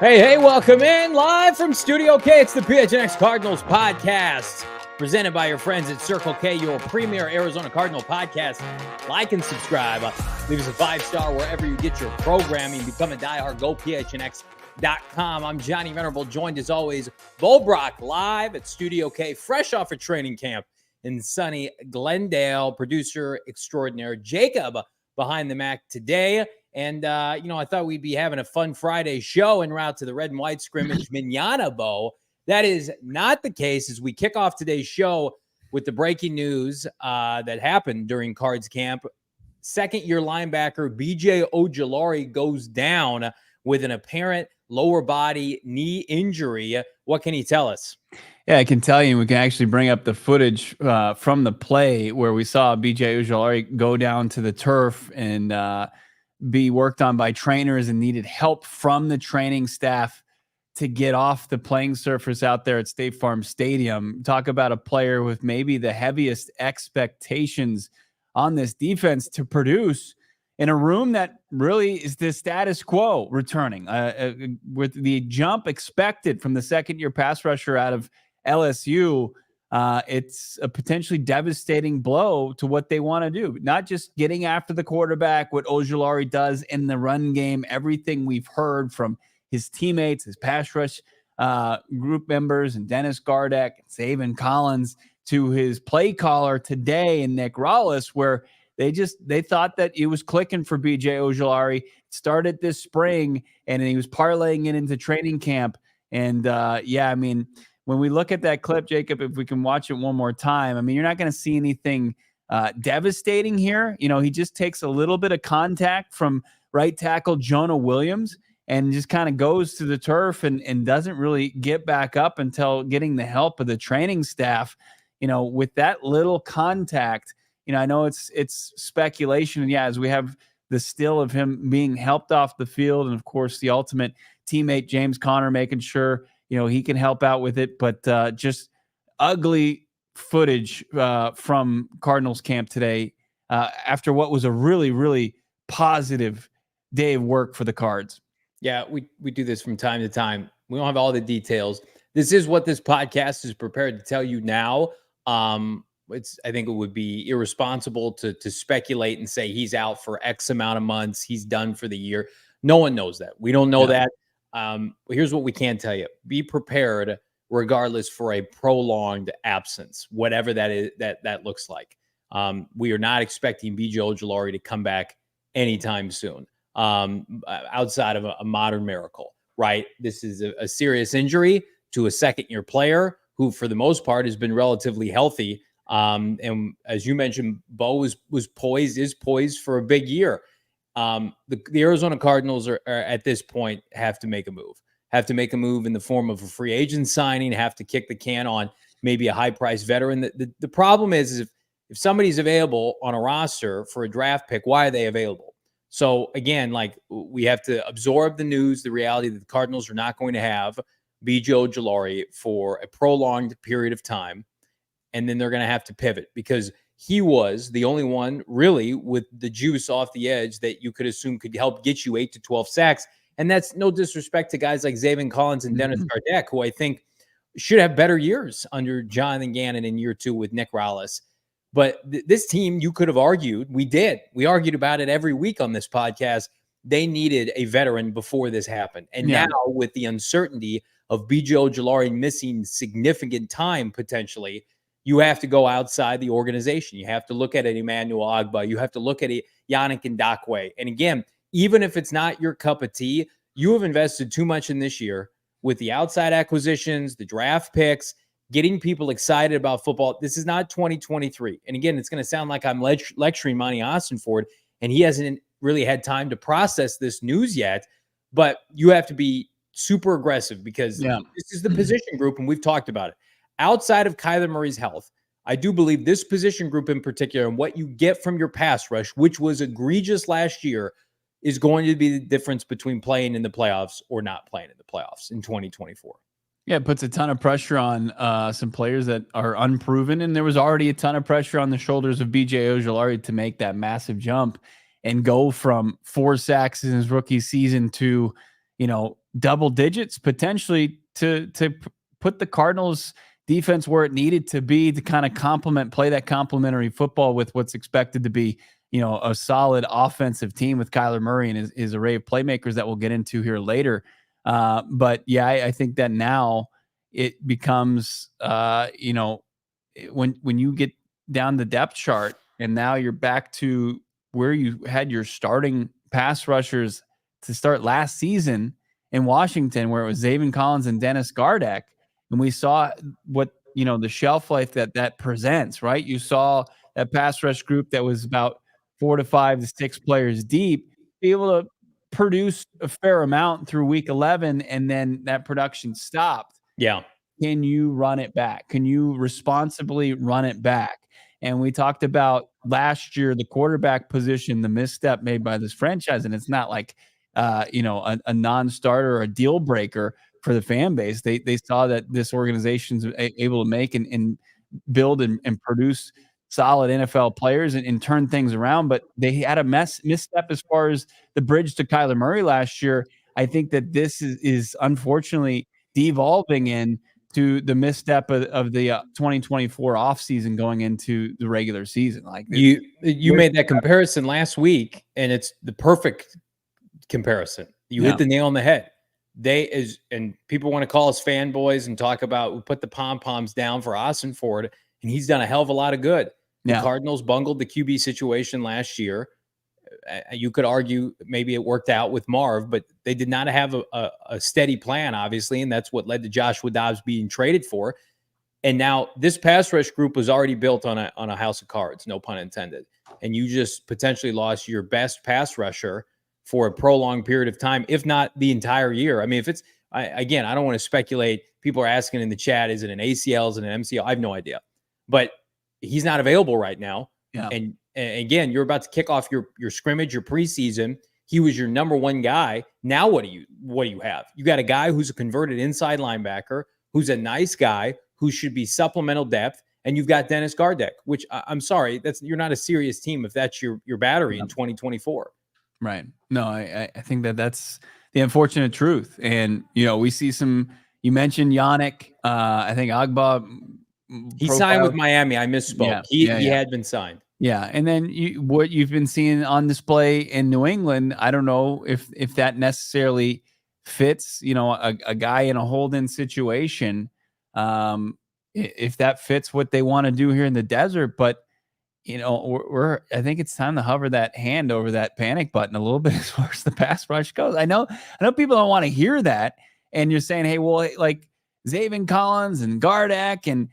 Hey, welcome in live from Studio K. It's the PHNX Cardinals podcast presented by your friends at Circle K, your premier Arizona Cardinal podcast. Like and subscribe. Leave us a 5-star wherever you get your programming. Become a diehard. Go PHNX.com. I'm Johnny Venerable, joined as always, Brack live at Studio K, fresh off a training camp in sunny Glendale. Producer extraordinaire Jacob behind the Mac today. And, I thought we'd be having a fun Friday show en route to the red and white scrimmage Manana Bo. That is not the case as we kick off today's show with the breaking news that happened during Cards camp. Second-year linebacker BJ Ojulari goes down with an apparent lower body knee injury. What can he tell us? Yeah, I can tell you, we can actually bring up the footage from the play where we saw BJ Ojulari go down to the turf and be worked on by trainers and needed help from the training staff to get off the playing surface out there at State Farm Stadium. Talk about a player with maybe the heaviest expectations on this defense to produce in a room that really is the status quo returning with the jump expected from the second-year pass rusher out of LSU. It's a potentially devastating blow to what they want to do. Not just getting after the quarterback, what Ojulari does in the run game, everything we've heard from his teammates, his pass rush group members, and Dennis Gardeck, and Zaven Collins, to his play caller today and Nick Rallis, where they thought that it was clicking for BJ Ojulari. Started this spring, and he was parlaying it into training camp. And when we look at that clip, Jacob, if we can watch it one more time, you're not going to see anything devastating here. He just takes a little bit of contact from right tackle Jonah Williams and just kind of goes to the turf and doesn't really get back up until getting the help of the training staff. With that little contact, I know it's speculation. And yeah, as we have the still of him being helped off the field, and of course the ultimate teammate, James Conner, making sure he can help out with it, but just ugly footage from Cardinals camp today after what was a really, really positive day of work for the Cards. Yeah, we do this from time to time. We don't have all the details. This is what this podcast is prepared to tell you now. I think it would be irresponsible to speculate and say he's out for X amount of months, he's done for the year. No one knows that. We don't know that. Here's what we can tell you. Be prepared regardless for a prolonged absence, whatever that is, that looks like. We are not expecting BJ Ojulari to come back anytime soon, outside of a modern miracle, right? This is a serious injury to a second-year player who, for the most part, has been relatively healthy. And as you mentioned, Bo is poised for a big year. The Arizona Cardinals are at this point have to make a move in the form of a free agent signing, have to kick the can on maybe a high price veteran. The problem is if somebody's available on a roster for a draft pick, why are they available? So again, we have to absorb the news, the reality that the Cardinals are not going to have BJ Ojulari for a prolonged period of time. And then they're going to have to pivot because he was the only one really with the juice off the edge that you could assume could help get you 8 to 12 sacks. And that's no disrespect to guys like Zaven Collins and Dennis Gardeck, who I think should have better years under Jonathan Gannon in year 2 with Nick Rallis. But this team, you could have argued, we argued about it every week on this podcast. They needed a veteran before this happened. And now with the uncertainty of BJ Ojulari missing significant time potentially, you have to go outside the organization. You have to look at an Emmanuel Ogbah. You have to look at a Yannick Ngakoue. And again, even if it's not your cup of tea, you have invested too much in this year with the outside acquisitions, the draft picks, getting people excited about football. This is not 2023. And again, it's going to sound like I'm lecturing Monty Austin Ford, and he hasn't really had time to process this news yet. But you have to be super aggressive because this is the position group, and we've talked about it. Outside of Kyler Murray's health, I do believe this position group in particular and what you get from your pass rush, which was egregious last year, is going to be the difference between playing in the playoffs or not playing in the playoffs in 2024. Yeah, it puts a ton of pressure on some players that are unproven, and there was already a ton of pressure on the shoulders of BJ Ojulari to make that massive jump and go from 4 sacks in his rookie season to, double digits potentially to put the Cardinals defense where it needed to be to kind of play that complementary football with what's expected to be, a solid offensive team with Kyler Murray and his array of playmakers that we'll get into here later. But yeah, I think that now it becomes, when you get down the depth chart and now you're back to where you had your starting pass rushers to start last season in Washington, where it was Zaven Collins and Dennis Gardeck. And we saw what, the shelf life that presents, right? You saw that pass rush group that was about 4 to 5 to 6 players deep, be able to produce a fair amount through week 11, and then that production stopped. Yeah. Can you run it back? Can you responsibly run it back? And we talked about last year, the quarterback position, the misstep made by this franchise. And it's not like, a non-starter or a deal breaker for the fan base. They saw that this organization's able to make and build and produce solid NFL players and turn things around. But they had a misstep as far as the bridge to Kyler Murray last year. I think that this is unfortunately devolving in to the misstep of the 2024 offseason going into the regular season. Like you made that comparison last week, and it's the perfect comparison. You hit the nail on the head. And people want to call us fanboys and talk about, we put the pom-poms down for Austin Ford, and he's done a hell of a lot of good. The Cardinals bungled the QB situation last year. You could argue maybe it worked out with Marv, but they did not have a steady plan, obviously, and that's what led to Joshua Dobbs being traded for. And now this pass rush group was already built on a house of cards, no pun intended. And you just potentially lost your best pass rusher for a prolonged period of time, if not the entire year. I mean, if it's, again, I don't want to speculate. People are asking in the chat, is it an ACL, is it an MCL? I have no idea. But he's not available right now. Yeah. And again, you're about to kick off your scrimmage, your preseason. He was your number one guy. Now what do you have? You got a guy who's a converted inside linebacker, who's a nice guy, who should be supplemental depth, and you've got Dennis Gardeck, which I'm sorry, you're not a serious team if that's your battery in 2024. Right. No, I think that's the unfortunate truth. And, we see you mentioned Yannick, I think Agba. He signed with Miami. I misspoke. He had been signed. Yeah. And then what you've been seeing on display in New England, I don't know if that necessarily fits, a guy in a hold-in situation, if that fits what they want to do here in the desert. But, I think it's time to hover that hand over that panic button a little bit as far as the pass rush goes. I know people don't want to hear that. And you're saying, hey, well, like Zaven Collins and Gardeck and,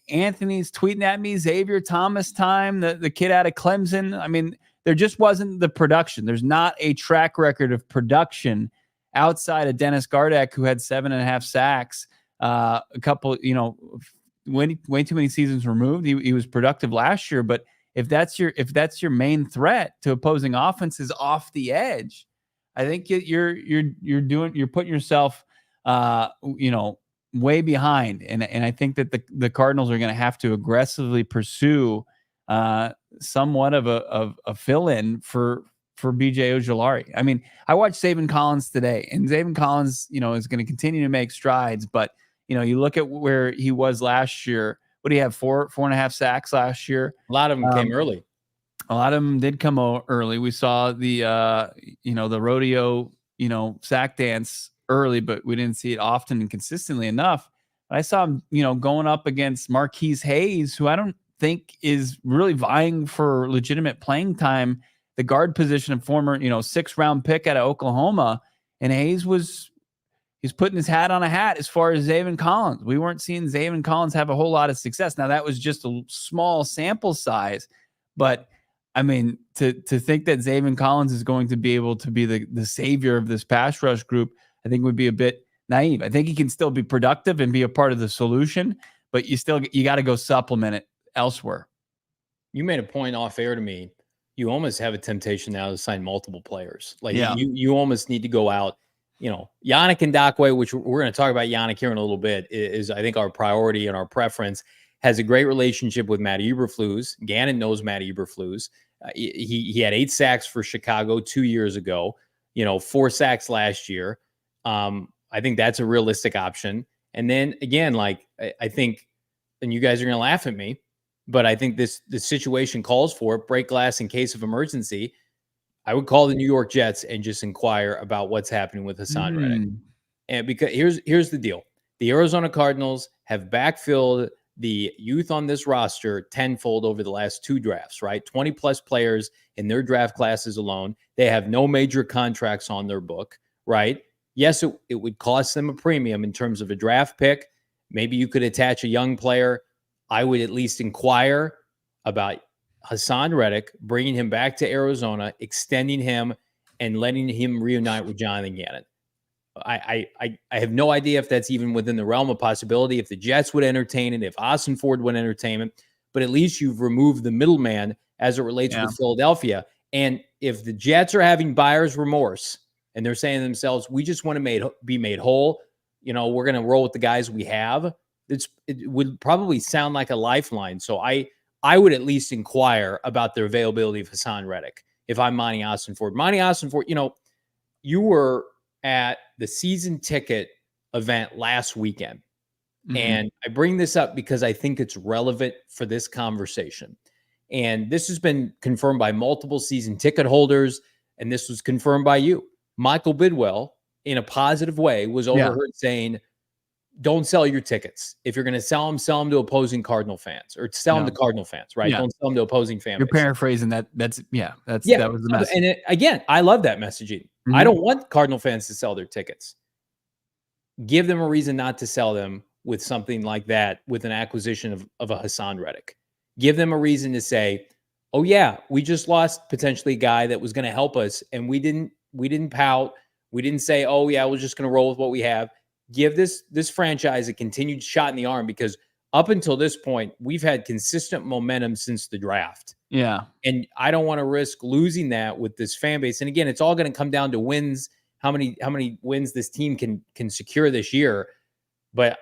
Anthony's tweeting at me, Xavier Thomas time, the kid out of Clemson. I mean, there just wasn't the production. There's not a track record of production outside of Dennis Gardeck, who had 7.5 sacks, a couple, way too many seasons removed. He was productive last year, but if that's your main threat to opposing offenses off the edge, I think you're putting yourself, way behind. And I think that the Cardinals are going to have to aggressively pursue somewhat of a fill-in for BJ Ojulari. I mean, I watched Zaven Collins today, and Zaven Collins, is going to continue to make strides, but you look at where he was last year. What do you have? 4.5 sacks last year. A lot of them came early. A lot of them did come early. We saw the the rodeo, sack dance early, but we didn't see it often and consistently enough. But I saw him, going up against Marquise Hayes, who I don't think is really vying for legitimate playing time. The guard position, of former, 6th-round pick out of Oklahoma, and Hayes he's putting his hat on a hat as far as Zaven Collins. We weren't seeing Zaven Collins have a whole lot of success. Now, that was just a small sample size, but I mean, to think that Zaven Collins is going to be able to be the savior of this pass rush group, I think would be a bit naive. I think he can still be productive and be a part of the solution, but you got to go supplement it elsewhere. You made a point off air to me. You almost have a temptation now to sign multiple players. Like you almost need to go out. Yannick Ngakoue, which we're going to talk about Yannick here in a little bit, is I think our priority and our preference, has a great relationship with Matt Eberflus. Gannon knows Matt Eberflus. He had 8 sacks for Chicago 2 years ago, 4 sacks last year. I think that's a realistic option. And then again, like I think, and you guys are going to laugh at me, but I think this situation calls for it. Break glass in case of emergency. I would call the New York Jets and just inquire about what's happening with Hassan Reddick. And because here's the deal. The Arizona Cardinals have backfilled the youth on this roster tenfold over the last 2 drafts, right? 20 plus players in their draft classes alone. They have no major contracts on their book, right? Yes, it would cost them a premium in terms of a draft pick. Maybe you could attach a young player. I would at least inquire about Hassan Reddick, bringing him back to Arizona, extending him, and letting him reunite with Jonathan Gannon. I have no idea if that's even within the realm of possibility, if the Jets would entertain it, if Austin Ford would entertain it, but at least you've removed the middleman as it relates with Philadelphia. And if the Jets are having buyer's remorse and they're saying to themselves, we just want to be made whole, we're going to roll with the guys we have, it would probably sound like a lifeline. So I would at least inquire about the availability of Hassan Reddick if I'm Monty Austin Ford. Monty Austin Ford, you were at the season ticket event last weekend. Mm-hmm. And I bring this up because I think it's relevant for this conversation. And this has been confirmed by multiple season ticket holders. And this was confirmed by you. Michael Bidwell, in a positive way, was overheard saying, don't sell your tickets. If you're going to sell them to opposing Cardinal fans, or sell them to Cardinal fans, right? Don't sell them to opposing fans. You're paraphrasing that. That was the message. And again, I love that messaging. Mm-hmm. I don't want Cardinal fans to sell their tickets. Give them a reason not to sell them with something like that, with an acquisition of a Hassan Reddick. Give them a reason to say, oh yeah, we just lost potentially a guy that was going to help us, and we didn't pout. We didn't say, oh yeah, we're just going to roll with what we have. Give this franchise a continued shot in the arm, because up until this point, we've had consistent momentum since the draft. Yeah. And I don't want to risk losing that with this fan base. And again, it's all going to come down to wins, how many wins this team can secure this year. But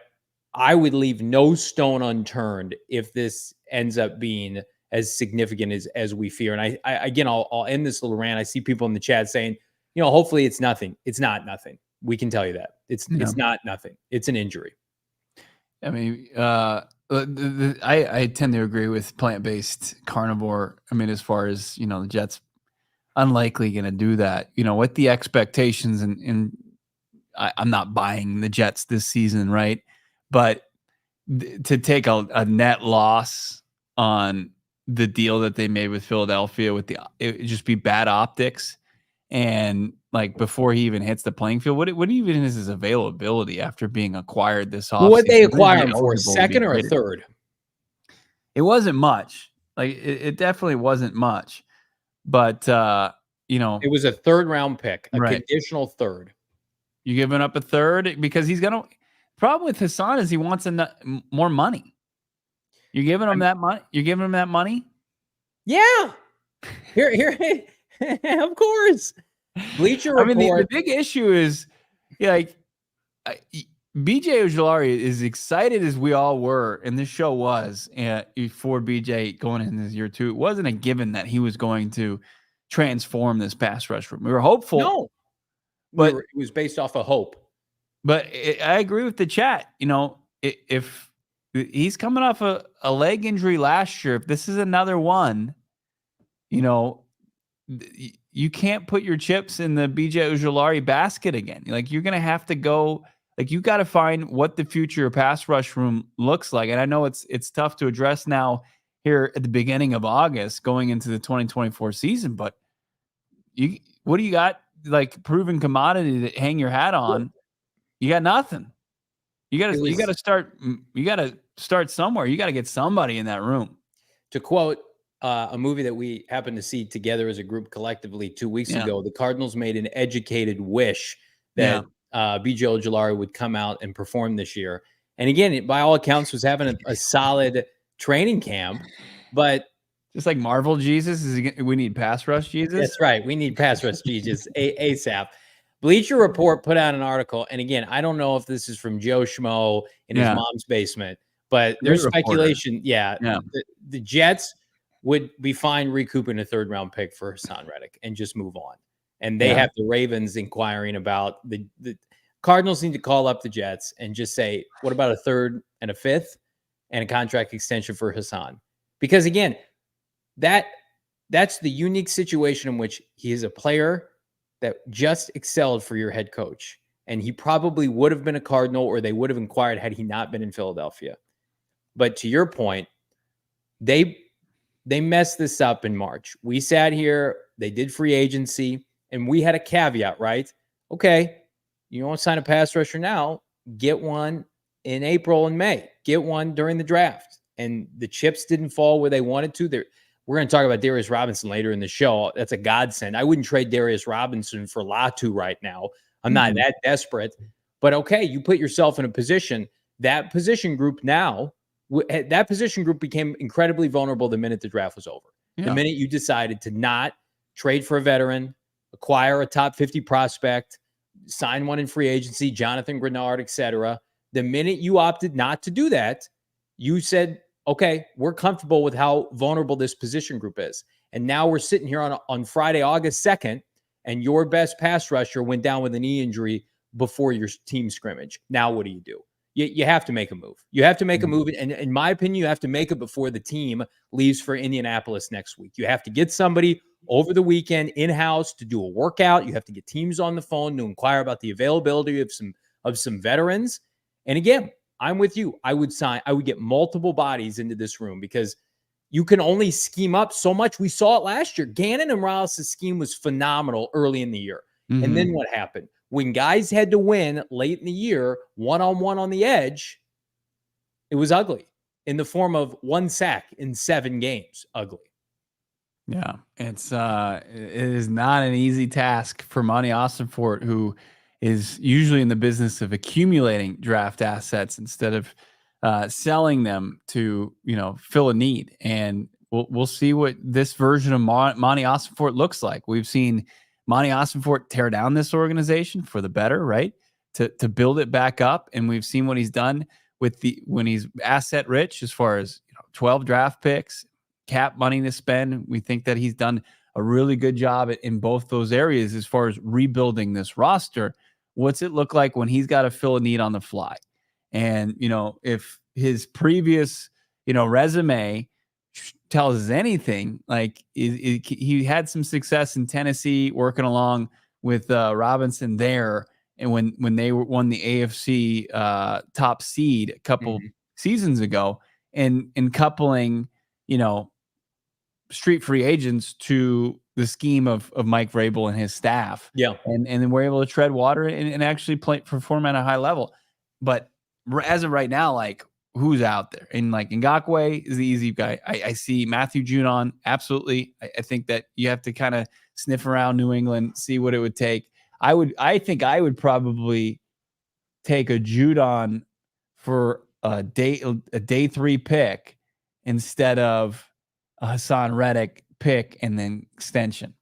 I would leave no stone unturned if this ends up being as significant as we fear. And I'll end this little rant. I see people in the chat saying, hopefully it's nothing. It's not nothing. We can tell you that. It's not nothing. It's an injury. I mean, I tend to agree with plant-based carnivore. I mean, as far as, the Jets unlikely going to do that, with the expectations, and I'm not buying the Jets this season, right? But to take a net loss on the deal that they made with Philadelphia, it would just be bad optics. And like before he even hits the playing field, what even is his availability after being acquired this offseason? What they acquire him for, a second or a third? It wasn't much. Like it definitely wasn't much. But it was a 3rd round pick, a conditional 3rd. You giving up a 3rd because he's gonna. Problem with Hassan is he wants more money. You're giving him that money. You're giving him that money. Yeah. Here. Of course. Bleacher Report. I mean, the big issue is, BJ Ojulari, as excited as we all were, and this show was for BJ going into year 2, it wasn't a given that he was going to transform this pass rush room. We were hopeful. No, but it was based off of hope. But I agree with the chat. If he's coming off a leg injury last year, if this is another one, you can't put your chips in the BJ Ojulari basket again. Like, you're going to have to go, you got to find what the future pass rush room looks like. And I know it's tough to address now here at the beginning of August going into the 2024 season, but what do you got? Like, proven commodity to hang your hat on? You got nothing. You got to start somewhere. You got to get somebody in that room. To quote a movie that we happened to see together as a group collectively 2 weeks ago, the Cardinals made an educated wish that BJ Ojulari would come out and perform this year. And again, by all accounts, was having a solid training camp. But just like Marvel Jesus, we need pass rush Jesus. That's right. We need pass rush Jesus ASAP. Bleacher Report put out an article. And again, I don't know if this is from Joe Schmo in his mom's basement, but there's speculation. The Jets would be fine recouping a 3rd round pick for Hassan Reddick and just move on. And they have the Ravens inquiring about Cardinals need to call up the Jets and just say, what about a third and a fifth and a contract extension for Hassan? Because again, that's the unique situation in which he is a player that just excelled for your head coach. And he probably would have been a Cardinal, or they would have inquired had he not been in Philadelphia. But to your point, they messed this up in March. We sat here, they did free agency, and we had a caveat, right? Okay, you want to sign a pass rusher now, get one in April and May. Get one during the draft. And the chips didn't fall where they wanted to. We're going to talk about Darius Robinson later in the show. That's a godsend. I wouldn't trade Darius Robinson for Latu right now. I'm not that desperate. But okay, you put yourself in a position. That position group now, that position group became incredibly vulnerable the minute the draft was over. Yeah. The minute you decided to not trade for a veteran, acquire a top 50 prospect, sign one in free agency, Jonathan Grenard, etc. The minute you opted not to do that, you said, okay, we're comfortable with how vulnerable this position group is. And now we're sitting here on Friday, August 2nd, and your best pass rusher went down with a knee injury before your team scrimmage. Now what do? You have to make a move. You have to make a move. And in my opinion, you have to make it before the team leaves for Indianapolis next week. You have to get somebody over the weekend in-house to do a workout. You have to get teams on the phone to inquire about the availability of some veterans. And again, I'm with you. I would get multiple bodies into this room because you can only scheme up so much. We saw it last year. Gannon and Morales' scheme was phenomenal early in the year. Mm-hmm. And then what happened? When guys had to win late in the year, one-on-one on the edge, it was ugly in the form of 1 sack in 7 games. Ugly. Yeah, it is not an easy task for Monty Ossenfort, who is usually in the business of accumulating draft assets instead of selling them to, fill a need. And we'll see what this version of Monty Ossenfort looks like. We've seen Monty Ossenfort tear down this organization for the better, right? To build it back up. And we've seen what he's done when he's asset rich, as far as 12 draft picks, cap money to spend. We think that he's done a really good job in both those areas as far as rebuilding this roster. What's it look like when he's got to fill a need on the fly? And, if his previous, resume tells us anything, like he had some success in Tennessee working along with Robinson there. And when they won the AFC top seed a couple seasons ago, and coupling, street free agents to the scheme of Mike Vrabel and his staff. Yeah. And then we're able to tread water and actually perform at a high level. But as of right now, like, who's out there? And like Ngakoue is the easy guy. I see Matthew Judon. Absolutely. I think that you have to kind of sniff around New England, see what it would take. I think I would probably take a Judon for a day 3 pick instead of a Hassan Reddick pick and then extension.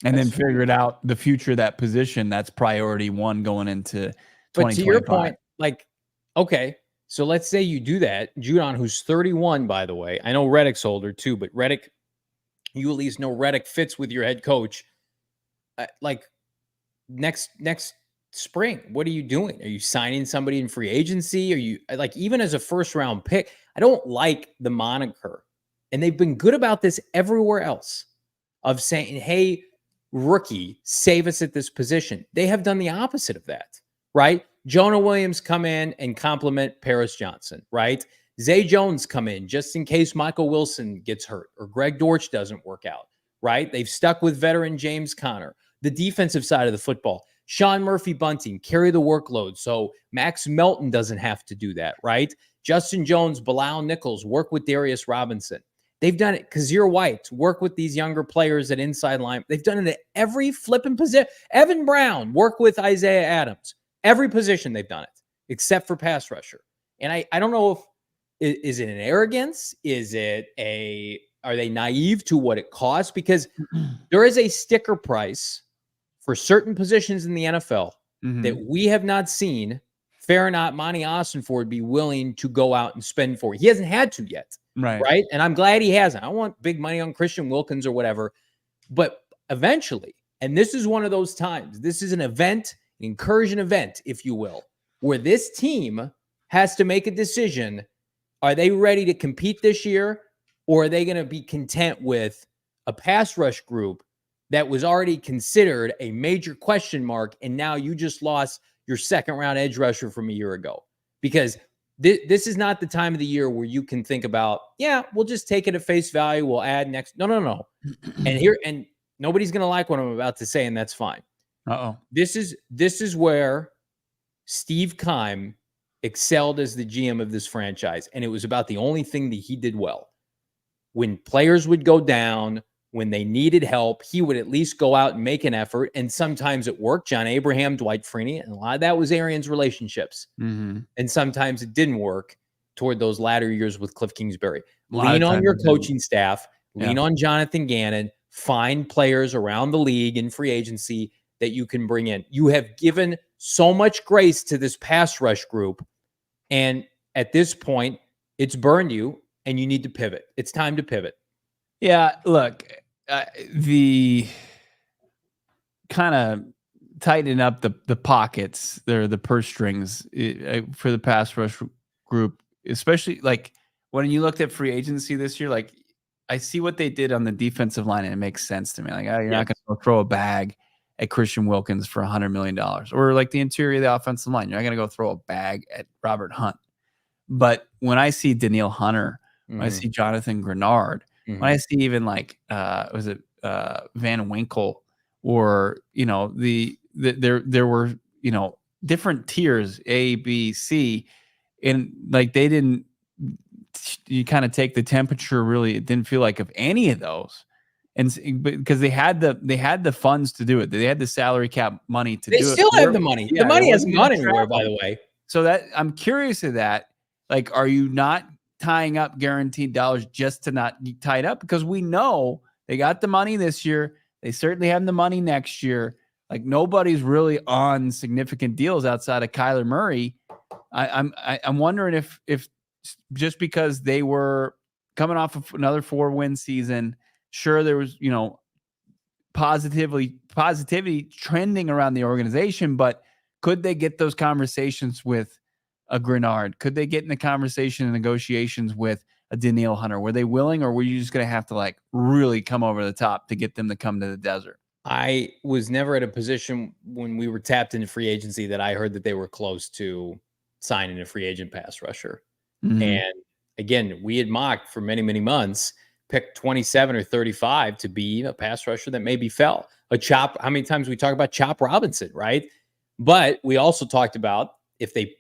And then figure it out the future of that position. That's priority 1 going into 2025. But to your point, like, okay, so let's say you do that. Judon, who's 31, by the way. I know Reddick's older too, but Reddick, you at least know Reddick fits with your head coach. Like next spring, what are you doing? Are you signing somebody in free agency? Are you like, even as a first round pick? I don't like the moniker, and they've been good about this everywhere else, of saying, hey, rookie, save us at this position. They have done the opposite of that, right? Jonah Williams come in and compliment Paris Johnson, right? Zay Jones come in just in case Michael Wilson gets hurt or Greg Dortch doesn't work out, right? They've stuck with veteran James Conner. The defensive side of the football, Sean Murphy-Bunting, carry the workload so Max Melton doesn't have to do that, right? Justin Jones, Bilal Nichols, work with Darius Robinson. They've done it. Kazir White, work with these younger players at inside line. They've done it at every flipping position. Evan Brown, work with Isaiah Adams. Every position they've done it, except for pass rusher. And I don't know if, is it an arrogance? Are they naive to what it costs? Because there is a sticker price for certain positions in the NFL that we have not seen fair or not Monty Ossenfort be willing to go out and spend for. He hasn't had to yet. Right. And I'm glad he hasn't. I don't want big money on Christian Wilkins or whatever. But eventually, and this is one of those times, this is an event incursion event, if you will, where this team has to make a decision. Are they ready to compete this year, or are they going to be content with a pass rush group that was already considered a major question mark, and now you just lost your second-round edge rusher from a year ago? Because this is not the time of the year where you can think about, yeah, we'll just take it at face value. We'll add next. No. And nobody's going to like what I'm about to say, and that's fine. This is where Steve Keim excelled as the GM of this franchise, and it was about the only thing that he did well. When players would go down, when they needed help, he would at least go out and make an effort, and sometimes it worked. John Abraham, Dwight Freeney, and a lot of that was Arians' relationships. And sometimes it didn't work toward those latter years with Cliff Kingsbury. Lean on your coaching staff, lean on Jonathan Gannon, find players around the league in free agency that you can bring in. You have given so much grace to this pass rush group, and at this point, it's burned you, and you need to pivot. It's time to pivot. Yeah, look, the kind of tightening up the pockets, the purse strings for the pass rush group, especially like when you looked at free agency this year, like I see what they did on the defensive line, and it makes sense to me. Like, you're not going to throw a bag at Christian Wilkins for $100 million, or like the interior of the offensive line. You're not going to go throw a bag at Robert Hunt. But when I see Danielle Hunter, when I see Jonathan Grenard, when I see even like Van Winkle, or there were different tiers A, B, C, and like they didn't. You kind of take the temperature. Really, it didn't feel like of any of those, and because they had the funds to do it, they had the salary cap money to do it. They still have the money. The money hasn't gone anywhere, by the way. So that I'm curious of that. Like, are you not tying up guaranteed dollars just to not be tied up? Because we know they got the money this year. They certainly have the money next year. Like, nobody's really on significant deals outside of Kyler Murray. I'm wondering if just because they were coming off of another 4-win season, sure, there was, positivity trending around the organization, but could they get those conversations with a Grenard? Could they get in the conversation and negotiations with a Danielle Hunter? Were they willing, or were you just going to have to like really come over the top to get them to come to the desert? I was never at a position when we were tapped into free agency that I heard that they were close to signing a free agent pass rusher. And again, we had mocked for many, many months, picked 27 or 35 to be a pass rusher that maybe fell. A Chop, how many times we talk about Chop Robinson, right? But we also talked about if they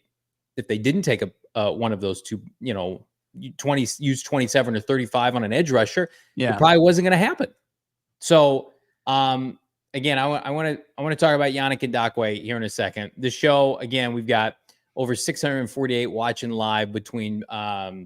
didn't take one of those two, use 27 or 35 on an edge rusher, it probably wasn't going to happen. So again, I want to talk about Yannick Ngakoue here in a second. The show, again, we've got over 648 watching live between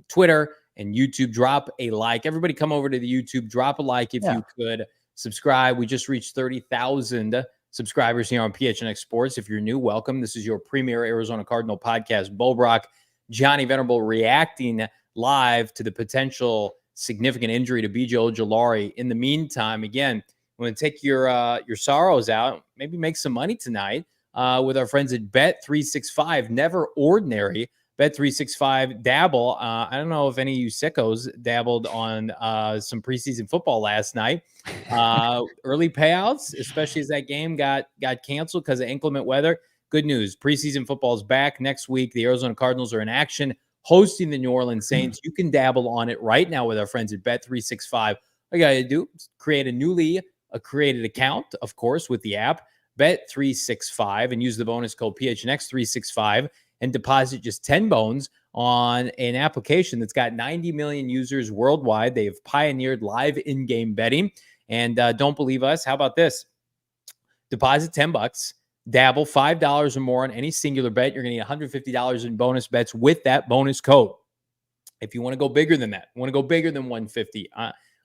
Twitter and YouTube. Drop a like. Everybody come over to the YouTube. Drop a like if you could. Subscribe. We just reached 30,000 subscribers here on PHNX Sports. If you're new, welcome. This is your premier Arizona Cardinal podcast. Bo Brack, Johnny Venerable reacting live to the potential significant injury to BJ Ojulari. In the meantime, again, I'm going to take your sorrows out. Maybe make some money tonight. With our friends at Bet365, never ordinary. Bet365 dabble. I don't know if any of you sickos dabbled on some preseason football last night. Early payouts, especially as that game got canceled because of inclement weather. Good news. Preseason football is back next week. The Arizona Cardinals are in action hosting the New Orleans Saints. You can dabble on it right now with our friends at Bet365. All you got to do is create a newly created account, of course, with the app. Bet365 and use the bonus code PHNX365 and deposit just 10 bones on an application that's got 90 million users worldwide. They've pioneered live in-game betting. And don't believe us? How about this? Deposit $10, dabble $5 or more on any singular bet. You're going to get $150 in bonus bets with that bonus code. If you want to go bigger than that, want to go bigger than 150,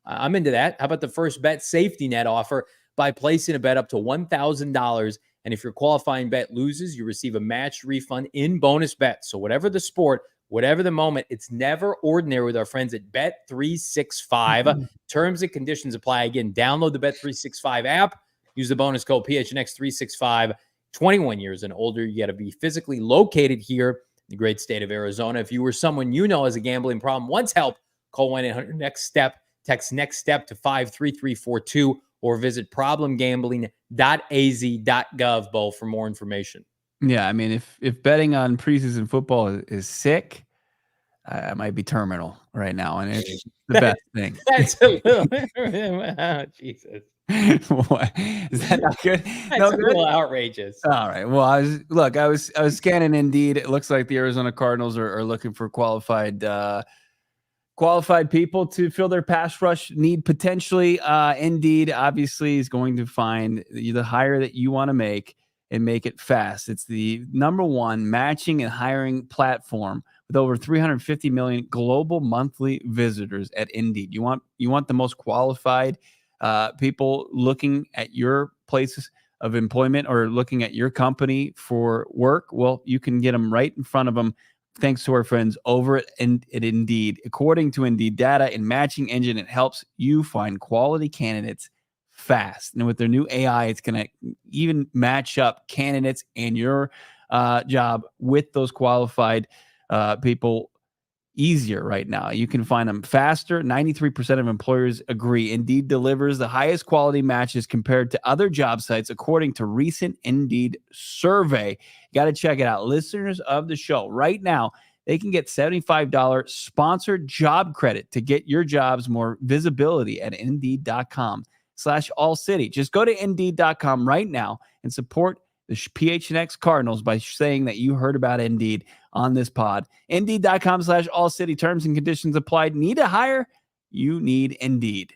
I'm into that. How about the first bet safety net offer? By placing a bet up to $1,000. And if your qualifying bet loses, you receive a matched refund in bonus bets. So whatever the sport, whatever the moment, it's never ordinary with our friends at Bet365. Terms and conditions apply. Again, download the Bet365 app. Use the bonus code PHNX365. 21 years and older. You got to be physically located here in the great state of Arizona. If you were someone you know has a gambling problem, wants help, call 1-800-NEXT-STEP, text NEXT STEP to 53342, or visit problemgambling.az.gov, Bo, for more information. Yeah, I mean, if betting on preseason football is sick, I might be terminal right now, and it's the best thing. That's a little, oh, Jesus. What? Is that not good? That's No a good? little outrageous. All right. Well, I was scanning Indeed. It looks like the Arizona Cardinals are looking for qualified people to fill their pass rush need potentially. Indeed, obviously, is going to find the hire that you want to make and make it fast. It's the #1 matching and hiring platform with over 350 million global monthly visitors at Indeed. You want the most qualified people looking at your places of employment or looking at your company for work. Well, you can get them right in front of them thanks to our friends over at Indeed. According to Indeed data and matching engine, it helps you find quality candidates fast. And with their new AI, it's going to even match up candidates and your job with those qualified people easier right now. You can find them faster. 93% of employers agree Indeed delivers the highest quality matches compared to other job sites, according to recent Indeed survey. You got to check it out. Listeners of the show right now, they can get $75 sponsored job credit to get your jobs more visibility at Indeed.com/AllCity. Just go to Indeed.com right now and support the PHNX Cardinals by saying that you heard about Indeed on this pod. Indeed.com/AllCity. Terms and conditions applied. Need a hire? You need Indeed.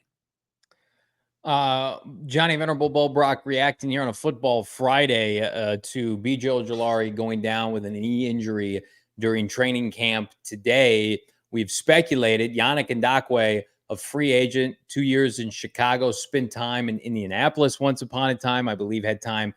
Johnny Venerable, Bo Brack reacting here on a Football Friday to BJ Ojulari going down with a knee injury during training camp today. We've speculated Yannick Ngakoue, a free agent, 2 years in Chicago, spent time in Indianapolis once upon a time, I believe had time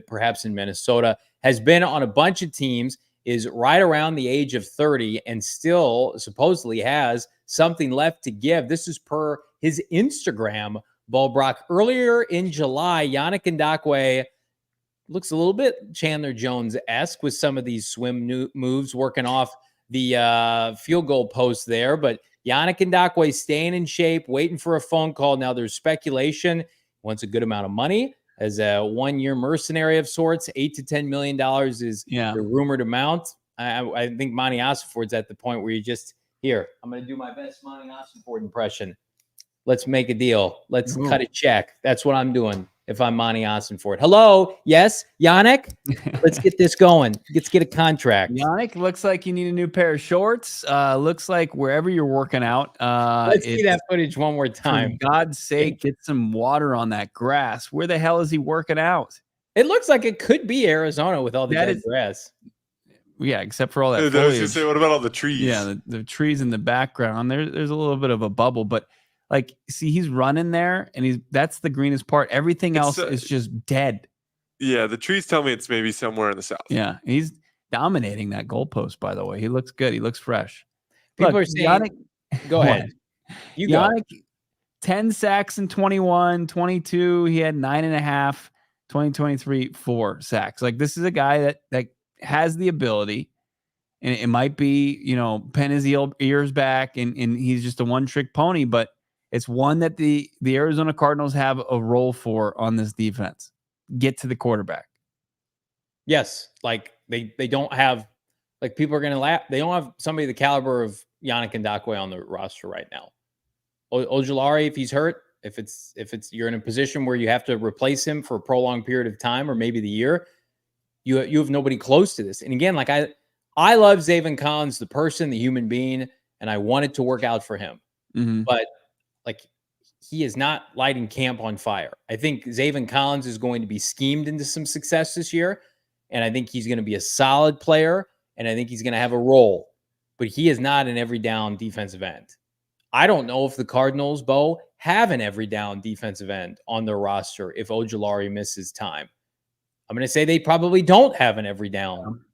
perhaps in Minnesota, has been on a bunch of teams, is right around the age of 30 and still supposedly has something left to give. This is per his Instagram, Bo Brack. Earlier in July, Yannick Ngakoue looks a little bit Chandler Jones-esque with some of these swim moves, working off the field goal post there. But Yannick Ngakoue staying in shape, waiting for a phone call. Now there's speculation. Wants a good amount of money as a 1-year mercenary of sorts. $8 to $10 million is the rumored amount. I think Monty Ossenford's at the point where you just, here, I'm going to do my best Monty Ossenford impression. Let's make a deal. Let's cut a check. That's what I'm doing if I'm Monty Ossenford. Hello? Yes? Yannick? Let's get this going. Let's get a contract. Yannick, looks like you need a new pair of shorts. Looks like wherever you're working out. Let's see that footage one more time. For God's sake, get some water on that grass. Where the hell is he working out? It looks like it could be Arizona with all the dead grass. Yeah, except for all that foliage. I was going to say, what about all the trees? Yeah, the trees in the background. There's a little bit of a bubble, but like, see, he's running there, and that's the greenest part. Everything else is just dead. Yeah, the trees tell me it's maybe somewhere in the south. Yeah, he's dominating that goalpost, by the way. He looks good. He looks fresh. People are saying, Yannick, go ahead. You Yannick, 10 sacks in 21, 22. He had 9.5, 2023, 4 sacks. Like, this is a guy that has the ability, and it might be, pen his ears back, and he's just a one-trick pony, but it's one that the Arizona Cardinals have a role for on this defense. Get to the quarterback. Yes. Like they don't have, like, people are going to laugh. They don't have somebody the caliber of Yannick Ngakoue on the roster right now. Ojulari, if he's hurt, if it's you're in a position where you have to replace him for a prolonged period of time or maybe the year, you have nobody close to this. And again, like I love Zaven Collins, the person, the human being, and I want it to work out for him. Mm-hmm. But like, he is not lighting camp on fire. I think Zaven Collins is going to be schemed into some success this year, and I think he's going to be a solid player, and I think he's going to have a role. But he is not an every down defensive end. I don't know if the Cardinals, Bo, have an every down defensive end on their roster if Ojulari misses time. I'm going to say they probably don't have an every down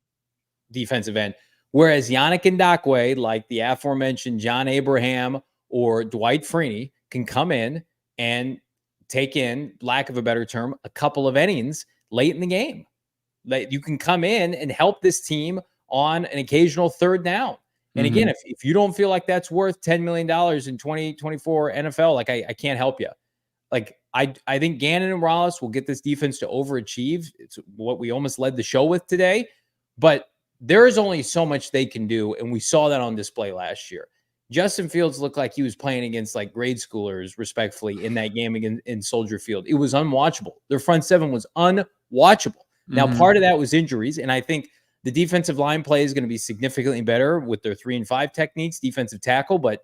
defensive end. Whereas Yannick Ngakoue, like the aforementioned John Abraham or Dwight Freeney, can come in and take in, lack of a better term, a couple of innings late in the game. Like, you can come in and help this team on an occasional third down. And again, if you don't feel like that's worth $10 million in 2024 NFL, like I can't help you. Like, I think Gannon and Wallace will get this defense to overachieve. It's what we almost led the show with today. But there is only so much they can do, and we saw that on display last year. Justin Fields looked like he was playing against like grade schoolers, respectfully, in that game in Soldier Field. It was unwatchable. Their front seven was unwatchable. Now, part of that was injuries, and I think the defensive line play is going to be significantly better with their 3 and 5 techniques, defensive tackle, but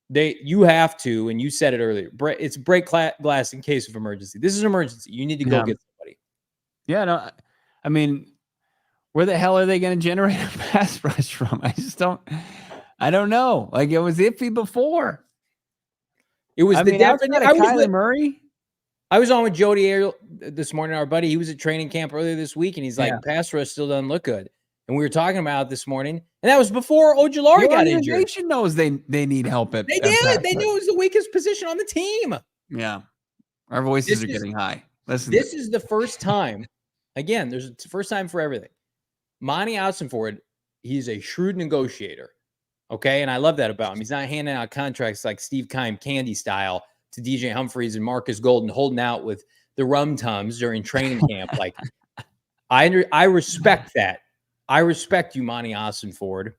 you have to, and you said it earlier, it's break glass in case of emergency. This is an emergency. You need to go get somebody. Yeah, no, I mean, where the hell are they going to generate a pass rush from? I don't know. Like, it was iffy before. It was Kyler Murray. I was on with Jody this morning, our buddy. He was at training camp earlier this week, and he's like, pass rush still doesn't look good. And we were talking about it this morning, and that was before Ojulari got injured. The organization knows they need help. They did. They knew it was the weakest position on the team. Yeah. Our voices are getting high. This is the first time. Again, it's the first time for everything. Monty Ford, he's a shrewd negotiator. Okay, and I love that about him. He's not handing out contracts like Steve Keim candy style to DJ Humphries and Marcus Golden, holding out with the rum tums during training camp. Like, I respect that. I respect you, Monty Ford.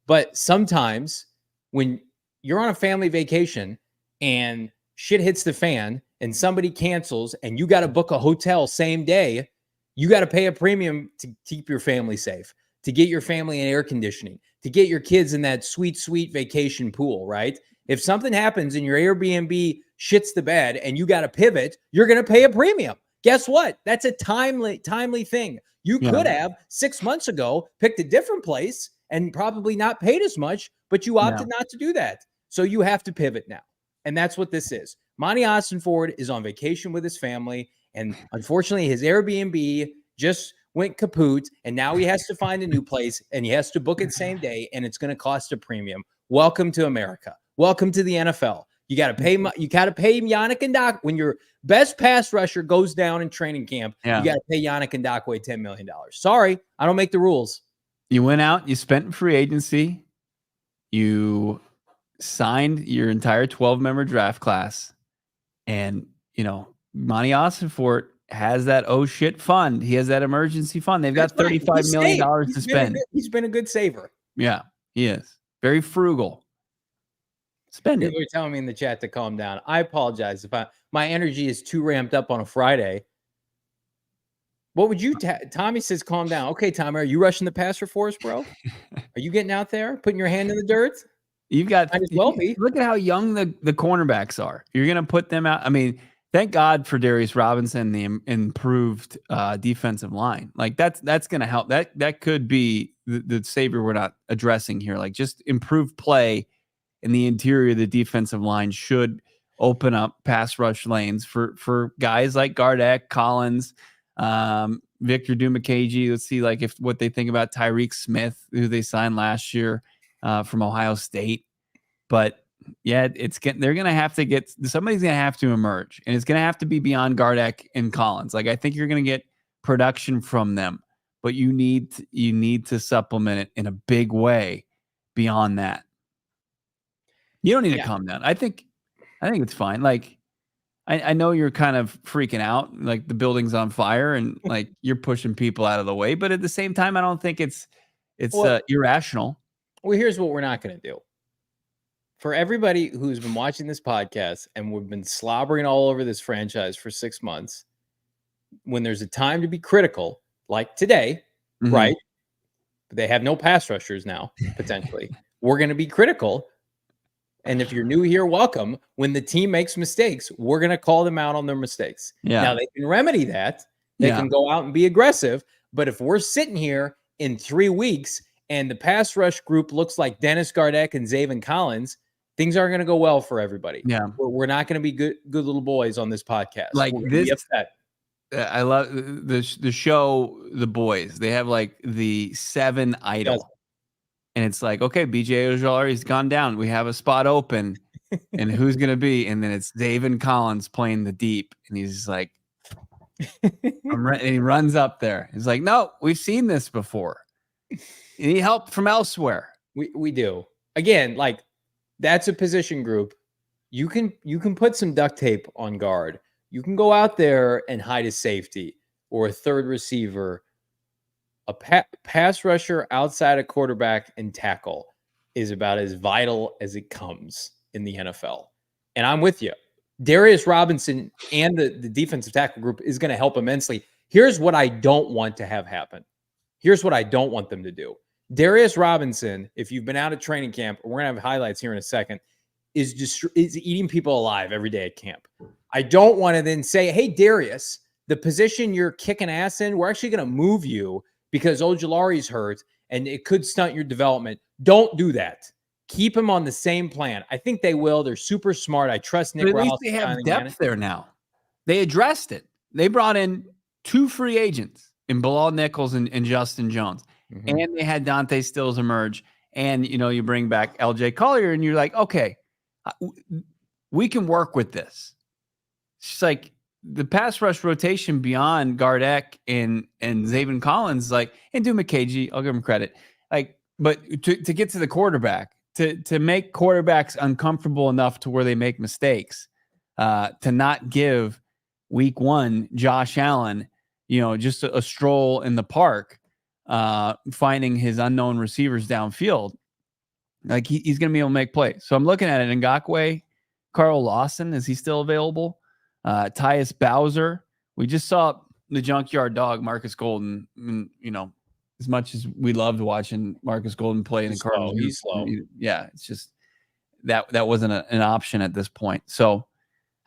But sometimes when you're on a family vacation and shit hits the fan and somebody cancels and you got to book a hotel same day, you got to pay a premium to keep your family safe, to get your family in air conditioning, to get your kids in that sweet, sweet vacation pool, right? If something happens and your Airbnb shits the bed and you got to pivot, you're going to pay a premium. Guess what? That's a timely thing. You could have 6 months ago picked a different place and probably not paid as much, but you opted not to do that. So you have to pivot now. And that's what this is. Monty Ford is on vacation with his family. And unfortunately, his Airbnb just went kaput. And now he has to find a new place and he has to book it same day. And it's going to cost a premium. Welcome to America. Welcome to the NFL. You got to pay Yannick Ngakoue. When your best pass rusher goes down in training camp, you got to pay Yannick Ngakoue $10 million. Sorry, I don't make the rules. You went out, you spent in free agency, you signed your entire 12-member draft class, and Monty Ford has that fund. He has that emergency fund. They've got $35 million to spend. He's been a good saver. Yeah, he is. Very frugal. Spend it. People are telling me in the chat to calm down. I apologize if my energy is too ramped up on a Friday. What would you? Tommy says, calm down. Okay, Tommy, are you rushing the passer for us, bro? Are you getting out there, putting your hand in the dirt? You've got. Might as well be. Look at how young the cornerbacks are. You're going to put them out. I mean, thank God for Darius Robinson, the improved defensive line. Like that's going to help. That could be the savior we're not addressing here. Like just improved play in the interior of the defensive line should open up pass rush lanes for guys like Gardeck, Collins, Victor Dumakagi. Let's see what they think about Tyreek Smith, who they signed last year from Ohio State. But yeah, they're going to have to somebody's going to have to emerge, and it's going to have to be beyond Gardeck and Collins. Like I think you're going to get production from them, but you need to supplement it in a big way beyond that. You don't need to calm down. I think it's fine. Like, I know you're kind of freaking out, like the building's on fire and like you're pushing people out of the way, but at the same time, I don't think it's irrational. Well, here's what we're not going to do. For everybody who's been watching this podcast and we've been slobbering all over this franchise for 6 months, when there's a time to be critical, like today, right? They have no pass rushers now, potentially. We're going to be critical. And if you're new here, welcome. When the team makes mistakes, we're going to call them out on their mistakes. Yeah. Now, they can remedy that. They can go out and be aggressive. But if we're sitting here in 3 weeks and the pass rush group looks like Dennis Gardeck and Zaven Collins, things aren't going to go well for everybody. Yeah. We're not going to be good little boys on this podcast. Like this, I love the show, The Boys. They have like the 7 idol. Yes. And it's like, okay, BJ Ojulari's gone down. We have a spot open. And who's going to be? And then it's Zaven Collins playing the deep. And he's just like, And he runs up there. He's like, no, we've seen this before. You need help from elsewhere. We do. Again, like that's a position group. You can put some duct tape on guard. You can go out there and hide a safety or a third receiver. A pass rusher outside a quarterback and tackle is about as vital as it comes in the NFL. And I'm with you. Darius Robinson and the defensive tackle group is going to help immensely. Here's what I don't want to have happen. Here's what I don't want them to do. Darius Robinson, if you've been out of training camp, we're going to have highlights here in a second, is eating people alive every day at camp. I don't want to then say, hey, Darius, the position you're kicking ass in, we're actually going to move you because Ojulari's hurt and it could stunt your development. Don't do that. Keep him on the same plan. I think they will. They're super smart. I trust Nick. But at least they have depth there now. They addressed it. They brought in 2 free agents in Bilal Nichols and Justin Jones. Mm-hmm. And they had Dante Stills emerge. And, you bring back LJ Collier and you're like, okay, we can work with this. It's just like the pass rush rotation beyond Gardeck and Zaven Collins, like, and Dumakaji, I'll give him credit. Like, but to get to the quarterback, to make quarterbacks uncomfortable enough to where they make mistakes, to not give week 1 Josh Allen, just a stroll in the park, finding his unknown receivers downfield. Like he's going to be able to make plays. So I'm looking at it. Ngakoue, Carl Lawson, is he still available? Tyus Bowser. We just saw the junkyard dog, Marcus Golden. As much as we loved watching Marcus Golden play in the Cardinals, he's slow. Yeah, it's just that wasn't an option at this point. So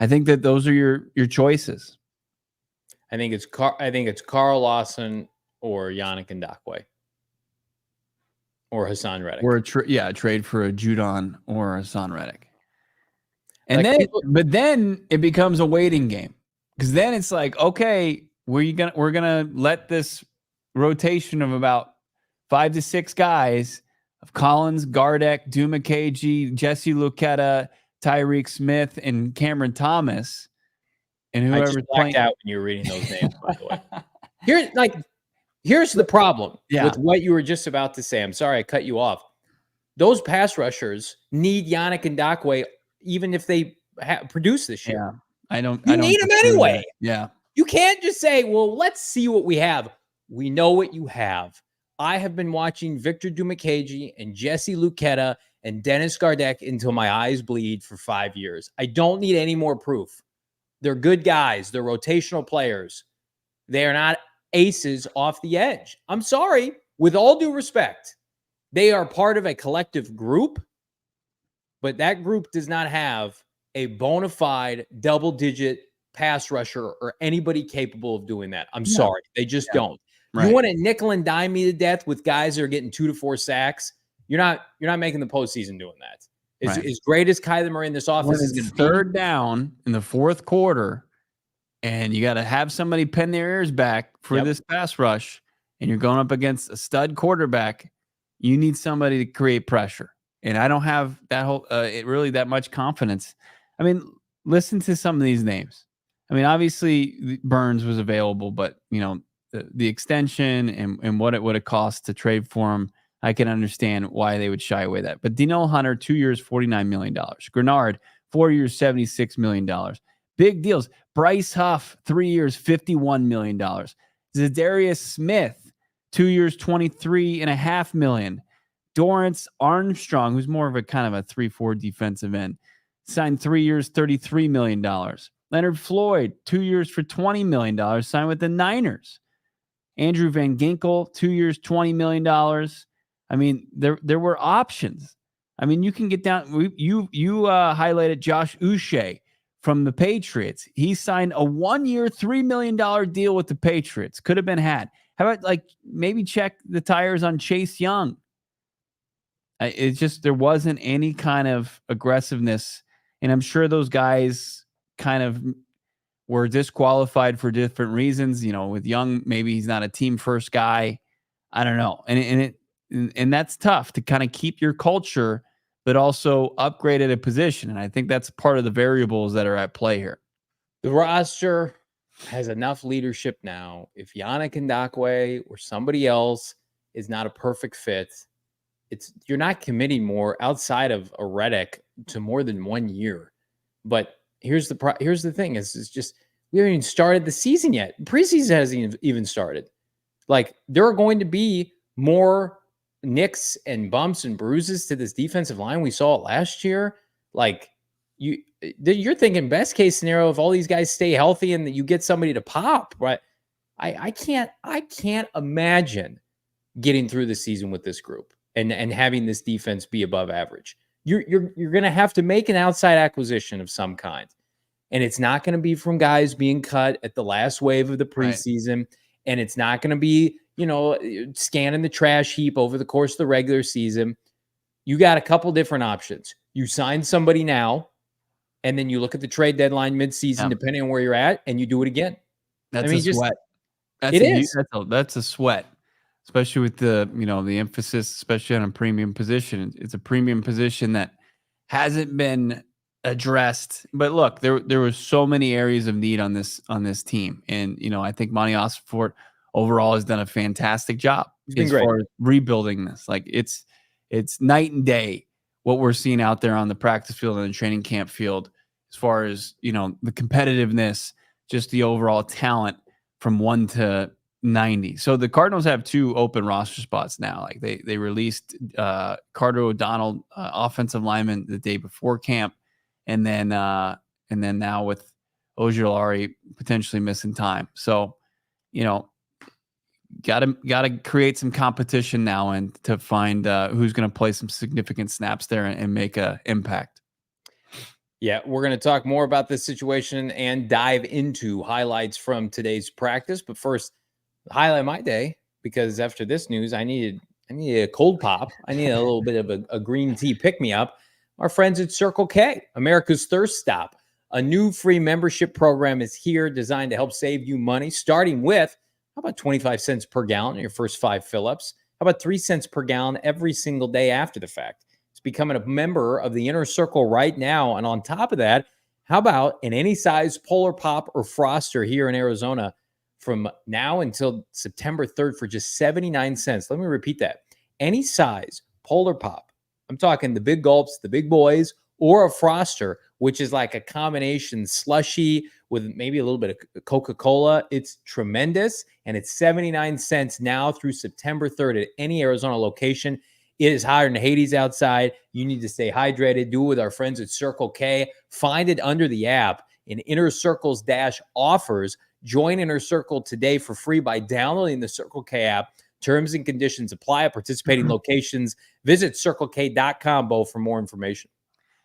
I think that those are your choices. I think it's Carl Lawson or Yannick Ngakoue or Hassan Reddick. Or a trade for a Judon or Hassan Reddick. And but then it becomes a waiting game, because then it's like, okay, we're gonna let this rotation of about 5 to 6 guys of Collins, Gardeck, Dumakaji, Jesse Luketa, Tyreek Smith, and Cameron Thomas, and whoever's playing out when you were reading those names, by the way. Here's the problem with what you were just about to say. I'm sorry I cut you off. Those pass rushers need Yannick Ngakoue, even if they produce this year. Yeah, I don't need him anyway. Yeah. You can't just say, well, let's see what we have. We know what you have. I have been watching Victor Dumakaji and Jesse Luketa and Dennis Gardeck until my eyes bleed for 5 years. I don't need any more proof. They're good guys. They're rotational players. They are not aces off the edge. I'm sorry. With all due respect, they are part of a collective group, but that group does not have a bona fide double-digit pass rusher or anybody capable of doing that. I'm sorry. They just don't. Right. You want to nickel and dime me to death with guys that are getting 2 to 4 sacks? You're not making the postseason doing that. As great as Kyler Murray in this offense is going to be. Third down in the 4th quarter, and you got to have somebody pin their ears back for this pass rush, and you're going up against a stud quarterback. You need somebody to create pressure. And I don't have that really that much confidence. I mean, listen to some of these names. I mean, obviously Burns was available, but the extension and what it would have cost to trade for him, I can understand why they would shy away that. But Danielle Hunter, 2 years, $49 million. Grenard, 4 years, $76 million. Big deals. Bryce Huff, 3 years, $51 million. Zadarius Smith, 2 years, $23.5 million. Dorrance Armstrong, who's more of a kind of a 3-4 defensive end, signed 3 years, $33 million. Leonard Floyd, 2 years for $20 million, signed with the Niners. Andrew Van Ginkel, 2 years, $20 million. I mean, there were options. I mean, you can get down. You highlighted Josh Uche from the Patriots. He signed a 1-year, $3 million deal with the Patriots. Could have been had. How about maybe check the tires on Chase Young? It's just there wasn't any kind of aggressiveness, and I'm sure those guys kind of were disqualified for different reasons. With Young, maybe he's not a team first guy. I don't know, and that's tough to kind of keep your culture, but also upgrade at a position. And I think that's part of the variables that are at play here. The roster has enough leadership now. If Yannick Ngakoue or somebody else is not a perfect fit, you're not committing more outside of a Reddick to more than 1 year. But here's the thing: is just we haven't even started the season yet. Preseason hasn't even started. Like, there are going to be more nicks and bumps and bruises to this defensive line. We saw it last year. Like, you're thinking best case scenario if all these guys stay healthy and that you get somebody to pop, right? I can't imagine getting through the season with this group and having this defense be above average. You're going to have to make an outside acquisition of some kind. And it's not going to be from guys being cut at the last wave of the preseason. Right. And it's not going to be, scanning the trash heap over the course of the regular season. You got a couple different options. You sign somebody now, and then you look at the trade deadline midseason, depending on where you're at, and you do it again. That's a sweat. That's a sweat, especially with the emphasis, especially on a premium position. It's a premium position that hasn't been addressed. But look, there were so many areas of need on this team, and I think Monty Ford overall has done a fantastic job as far as rebuilding this. Like, it's night and day what we're seeing out there on the practice field and the training camp field, as far as the competitiveness, just the overall talent from 1 to 90. So the Cardinals have 2 open roster spots now. Like, they released Carter O'Donnell, offensive lineman, the day before camp. And then now with Ojulari potentially missing time. So, gotta create some competition now and to find who's going to play some significant snaps there and make an impact. Yeah, we're going to talk more about this situation and dive into highlights from today's practice. But first, highlight my day, because after this news, I needed a cold pop. I needed a little bit of a green tea pick-me-up. Our friends at Circle K, America's Thirst Stop. A new free membership program is here designed to help save you money, starting with, how about 25 cents per gallon in your first 5 fill-ups? How about 3 cents per gallon every single day after the fact? It's becoming a member of the Inner Circle right now. And on top of that, how about in any size Polar Pop or Froster here in Arizona from now until September 3rd for just 79 cents? Let me repeat that. Any size Polar Pop. I'm talking the big gulps, the big boys, or a Froster, which is like a combination slushy with maybe a little bit of Coca-Cola. It's tremendous, and it's 79 cents now through September 3rd at any Arizona location. It is hotter than Hades outside. You need to stay hydrated. Do it with our friends at Circle K. Find it under the app in Inner Circle's -offers. Join Inner Circle today for free by downloading the Circle K app. Terms and conditions apply at participating locations. Visit CircleK.com, Bo, for more information.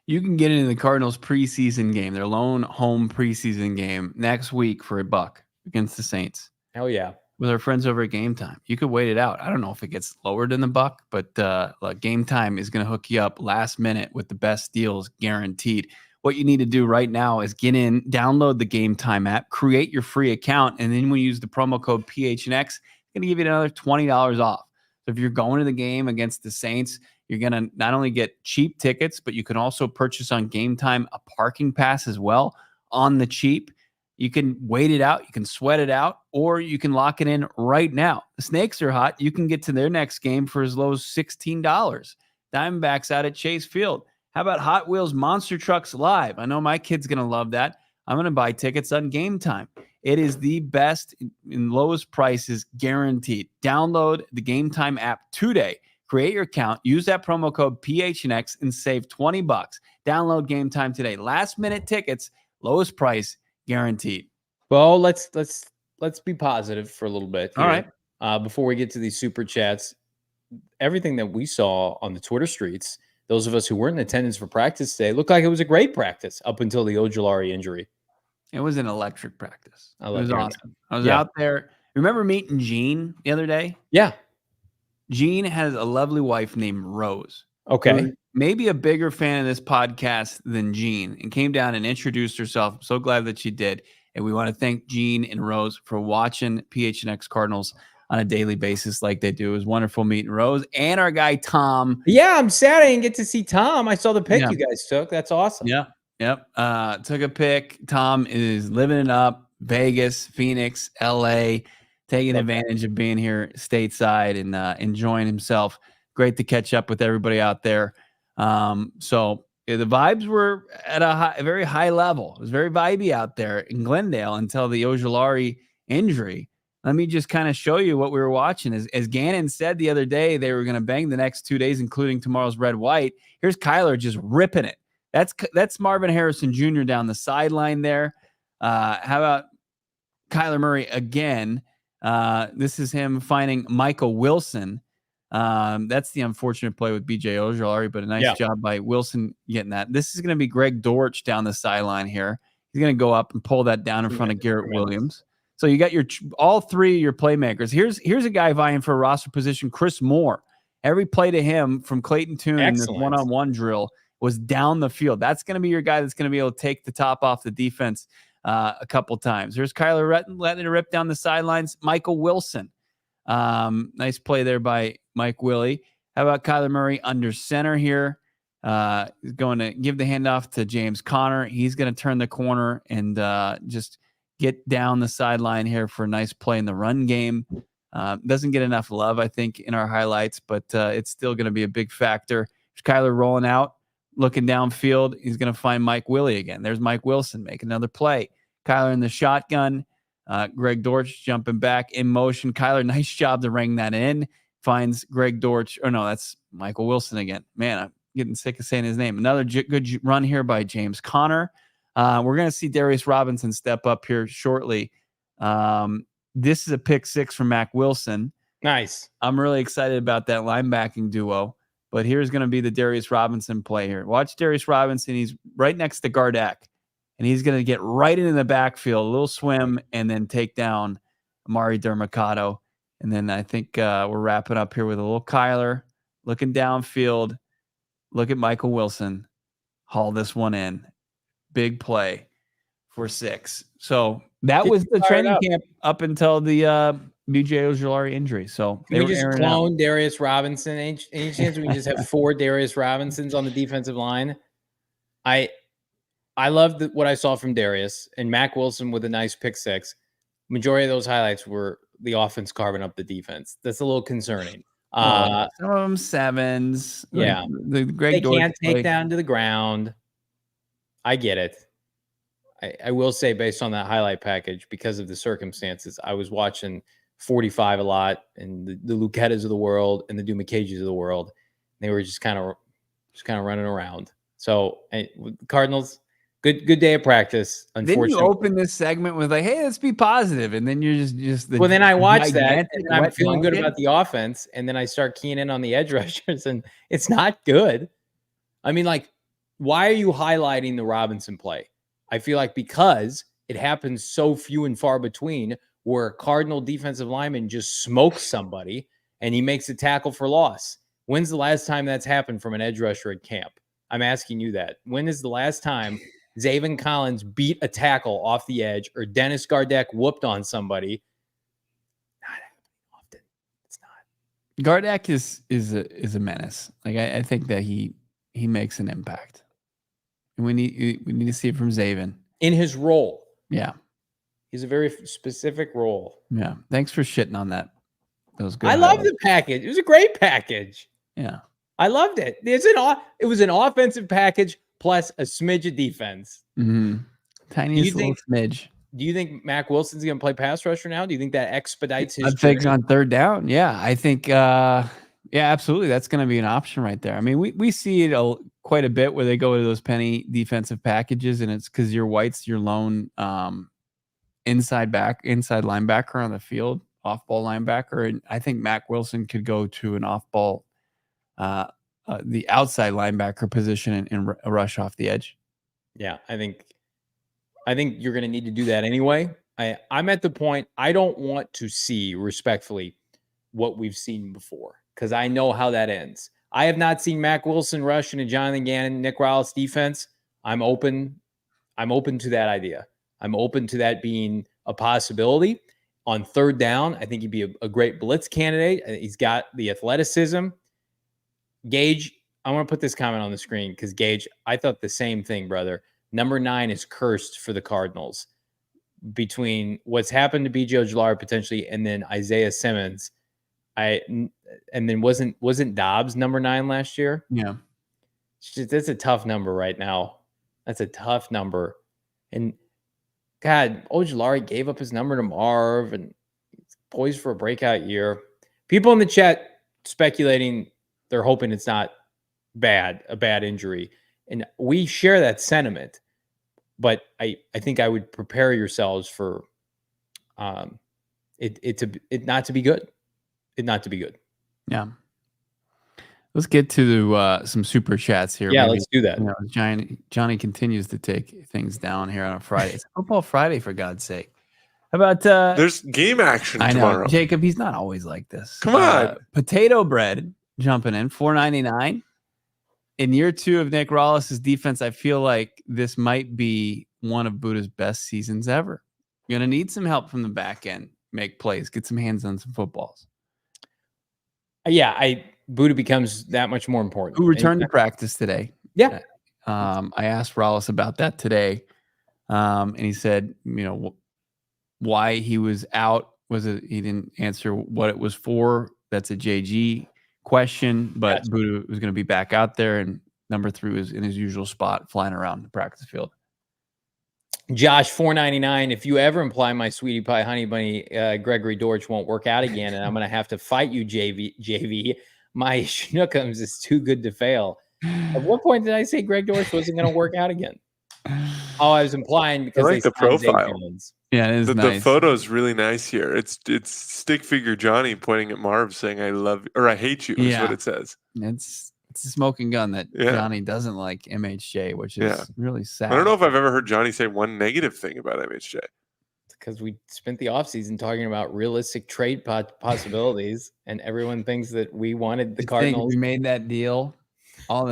You can get into the Cardinals preseason game, their lone home preseason game, next week for $1 against the Saints. Hell yeah. With our friends over at Game Time. You could wait it out. I don't know if it gets lower than $1, but Game Time is going to hook you up last minute with the best deals guaranteed. What you need to do right now is get in, download the Game Time app, create your free account, and then when you use the promo code PHNX, it's going to give you another $20 off. So if you're going to the game against the Saints, you're going to not only get cheap tickets, but you can also purchase on Game Time a parking pass as well on the cheap. You can wait it out, you can sweat it out, or you can lock it in right now. The Snakes are hot. You can get to their next game for as low as $16. Diamondbacks out at Chase Field. How about Hot Wheels Monster Trucks Live? I know my kid's going to love that. I'm going to buy tickets on Game Time. It is the best and lowest prices guaranteed. Download the Game Time app today. Create your account. Use that promo code PHNX and save $20. Download Game Time today. Last minute tickets, lowest price guaranteed. Well, let's be positive for a little bit here. All right. Before we get to these super chats, everything that we saw on the Twitter streets, those of us who weren't in attendance for practice today, looked like it was a great practice up until the Ojulari injury. It was an electric practice. It was awesome. That. I was out there. Remember meeting Gene the other day? Yeah. Gene has a lovely wife named Rose. Okay. Maybe a bigger fan of this podcast than Gene, and came down and introduced herself. I'm so glad that she did. And we want to thank Gene and Rose for watching PHNX Cardinals on a daily basis like they do. It was wonderful meeting Rose and our guy Tom. Yeah, I'm sad I didn't get to see Tom. I saw the pic you guys took. That's awesome. Yeah. Yep. Took a pic. Tom is living it up. Vegas, Phoenix, LA, taking advantage of being here stateside and enjoying himself. Great to catch up with everybody out there. So the vibes were at a very high level. It was very vibey out there in Glendale until the Ojulari injury. Let me just kind of show you what we were watching. As Gannon said the other day, they were going to bang the next 2 days, including tomorrow's red white. Here's Kyler just ripping it. That's Marvin Harrison Jr. down the sideline there. How about Kyler Murray again? This is him finding Michael Wilson. That's the unfortunate play with BJ Ojulari, but a nice job by Wilson getting that. This is going to be Greg Dortch down the sideline here. He's going to go up and pull that down in front of Garrett Williams. So you got all three of your playmakers. Here's a guy vying for a roster position, Chris Moore. Every play to him from Clayton Tune in this one-on-one drill was down the field. That's going to be your guy that's going to be able to take the top off the defense a couple times. There's Kyler letting it rip down the sidelines. Michael Wilson. Nice play there by Mike Willie. How about Kyler Murray under center here? He's going to give the handoff to James Conner. He's going to turn the corner and just get down the sideline here for a nice play in the run game. Doesn't get enough love, I think, in our highlights, but it's still going to be a big factor. There's Kyler rolling out, looking downfield. He's going to find Mike Willie again. There's Mike Wilson make another play. Kyler in the shotgun. Greg Dortch jumping back in motion. Kyler, nice job to ring that in. Finds Greg Dortch. Oh, no, that's Michael Wilson again. Man, I'm getting sick of saying his name. Another good run here by James Conner. We're going to see Darius Robinson step up here shortly. This is a pick six from Mac Wilson. Nice. I'm really excited about that linebacking duo. But here's going to be the Darius Robinson play here. Watch Darius Robinson. He's right next to Gardeck. And he's going to get right into the backfield, a little swim, and then take down Amari Dermacado. And then I think we're wrapping up here with a little Kyler looking downfield. Look at Michael Wilson. Haul this one in. Big play for 6. So that was the training camp up until the BJ Ojulari injury. So can we just clone Darius Robinson? Any chance we can just have 4 Darius Robinsons on the defensive line? I loved what I saw from Darius and Mac Wilson with a nice pick 6. Majority of those highlights were the offense carving up the defense. That's a little concerning. Some of them 7s. Yeah. The Greg they can't take down to the ground. I get it. I will say, based on that highlight package, because of the circumstances, I was watching 45 a lot and the Lucettas of the world and the Dumacages of the world. They were just kind of running around. So Cardinals, good day of practice. Unfortunately, then you open this segment with like, "Hey, let's be positive," and then you're just well. Then I watch that, and I'm feeling good about the offense, and then I start keying in on the edge rushers, and it's not good. I mean, like, why are you highlighting the Robinson play? I feel like because it happens so few and far between where a Cardinal defensive lineman just smokes somebody and he makes a tackle for loss. When's the last time that's happened from an edge rusher at camp? I'm asking you that. When is the last time Zaven Collins beat a tackle off the edge or Dennis Gardeck whooped on somebody? Not happening often. It's not. Gardeck is a menace. Like I think that he makes an impact. And we need to see it from Zaven. In his role. Yeah. He's a very specific role. Yeah. Thanks for shitting on that. That was good. I love the package. It was a great package. Yeah. I loved it. It was an offensive package plus a smidge of defense. Mm-hmm. Tiniest little smidge. Do you think Mac Wilson's going to play pass rusher now? Do you think that expedites his? I think on third down. Yeah. I think, yeah, absolutely. That's going to be an option right there. I mean, we see it quite a bit where they go to those penny defensive packages, and it's because your White's your lone inside linebacker on the field, off-ball linebacker. And I think Mac Wilson could go to an off-ball, the outside linebacker position and rush off the edge. Yeah, I think you're going to need to do that anyway. I'm at the point I don't want to see, respectfully, what we've seen before because I know how that ends. I have not seen Mac Wilson rush into Jonathan Gannon, Nick Rallis defense. I'm open to that idea. I'm open to that being a possibility. On third down, I think he'd be a great blitz candidate. He's got the athleticism. Gage, I want to put this comment on the screen because Gage, I thought the same thing, brother. Number 9 is cursed for the Cardinals. between what's happened to BJ Ojulari potentially and then Isaiah Simmons. And then wasn't Dobbs number 9 last year? Yeah. That's a tough number right now. That's a tough number. And God, Ojulari gave up his number to Marv and he's poised for a breakout year. People in the chat speculating they're hoping it's not a bad injury. And we share that sentiment. But I think I would prepare yourselves for it not to be good. It not to be good. Yeah. Let's get to some super chats here. Yeah, let's do that. You know, Johnny continues to take things down here on a Friday. It's Football Friday, for God's sake. How about there's game action tomorrow? Know, Jacob, he's not always like this. Come on. Potato Bread jumping in, $4.99. In year 2 of Nick Rollis' defense, I feel like this might be one of Budda's best seasons ever. You're going to need some help from the back end. Make plays. Get some hands on some footballs. Yeah, Budda becomes that much more important. Who returned to practice today? Yeah. I asked Rollis about that today, and he said, you know, why he was out. He didn't answer what it was for. That's a JG question, but gotcha. Budda was going to be back out there, and number 3 was in his usual spot, flying around the practice field. Josh, $4.99. If you ever imply my sweetie pie honey bunny Gregory Dortch won't work out again, and I'm going to have to fight you, JV. My schnookums is too good to fail. At what point did I say Greg Dortch wasn't going to work out again? Oh, I was implying because I like the profile. Yeah, it is nice. The photo's really nice here. It's stick figure Johnny pointing at Marv saying "I love you" or "I hate you" is what it says. It's a smoking gun that Johnny doesn't like MHJ, which is really sad. I don't know if I've ever heard Johnny say one negative thing about MHJ. Because we spent the offseason talking about realistic trade possibilities, and everyone thinks that we wanted the Cardinals. We made that deal. All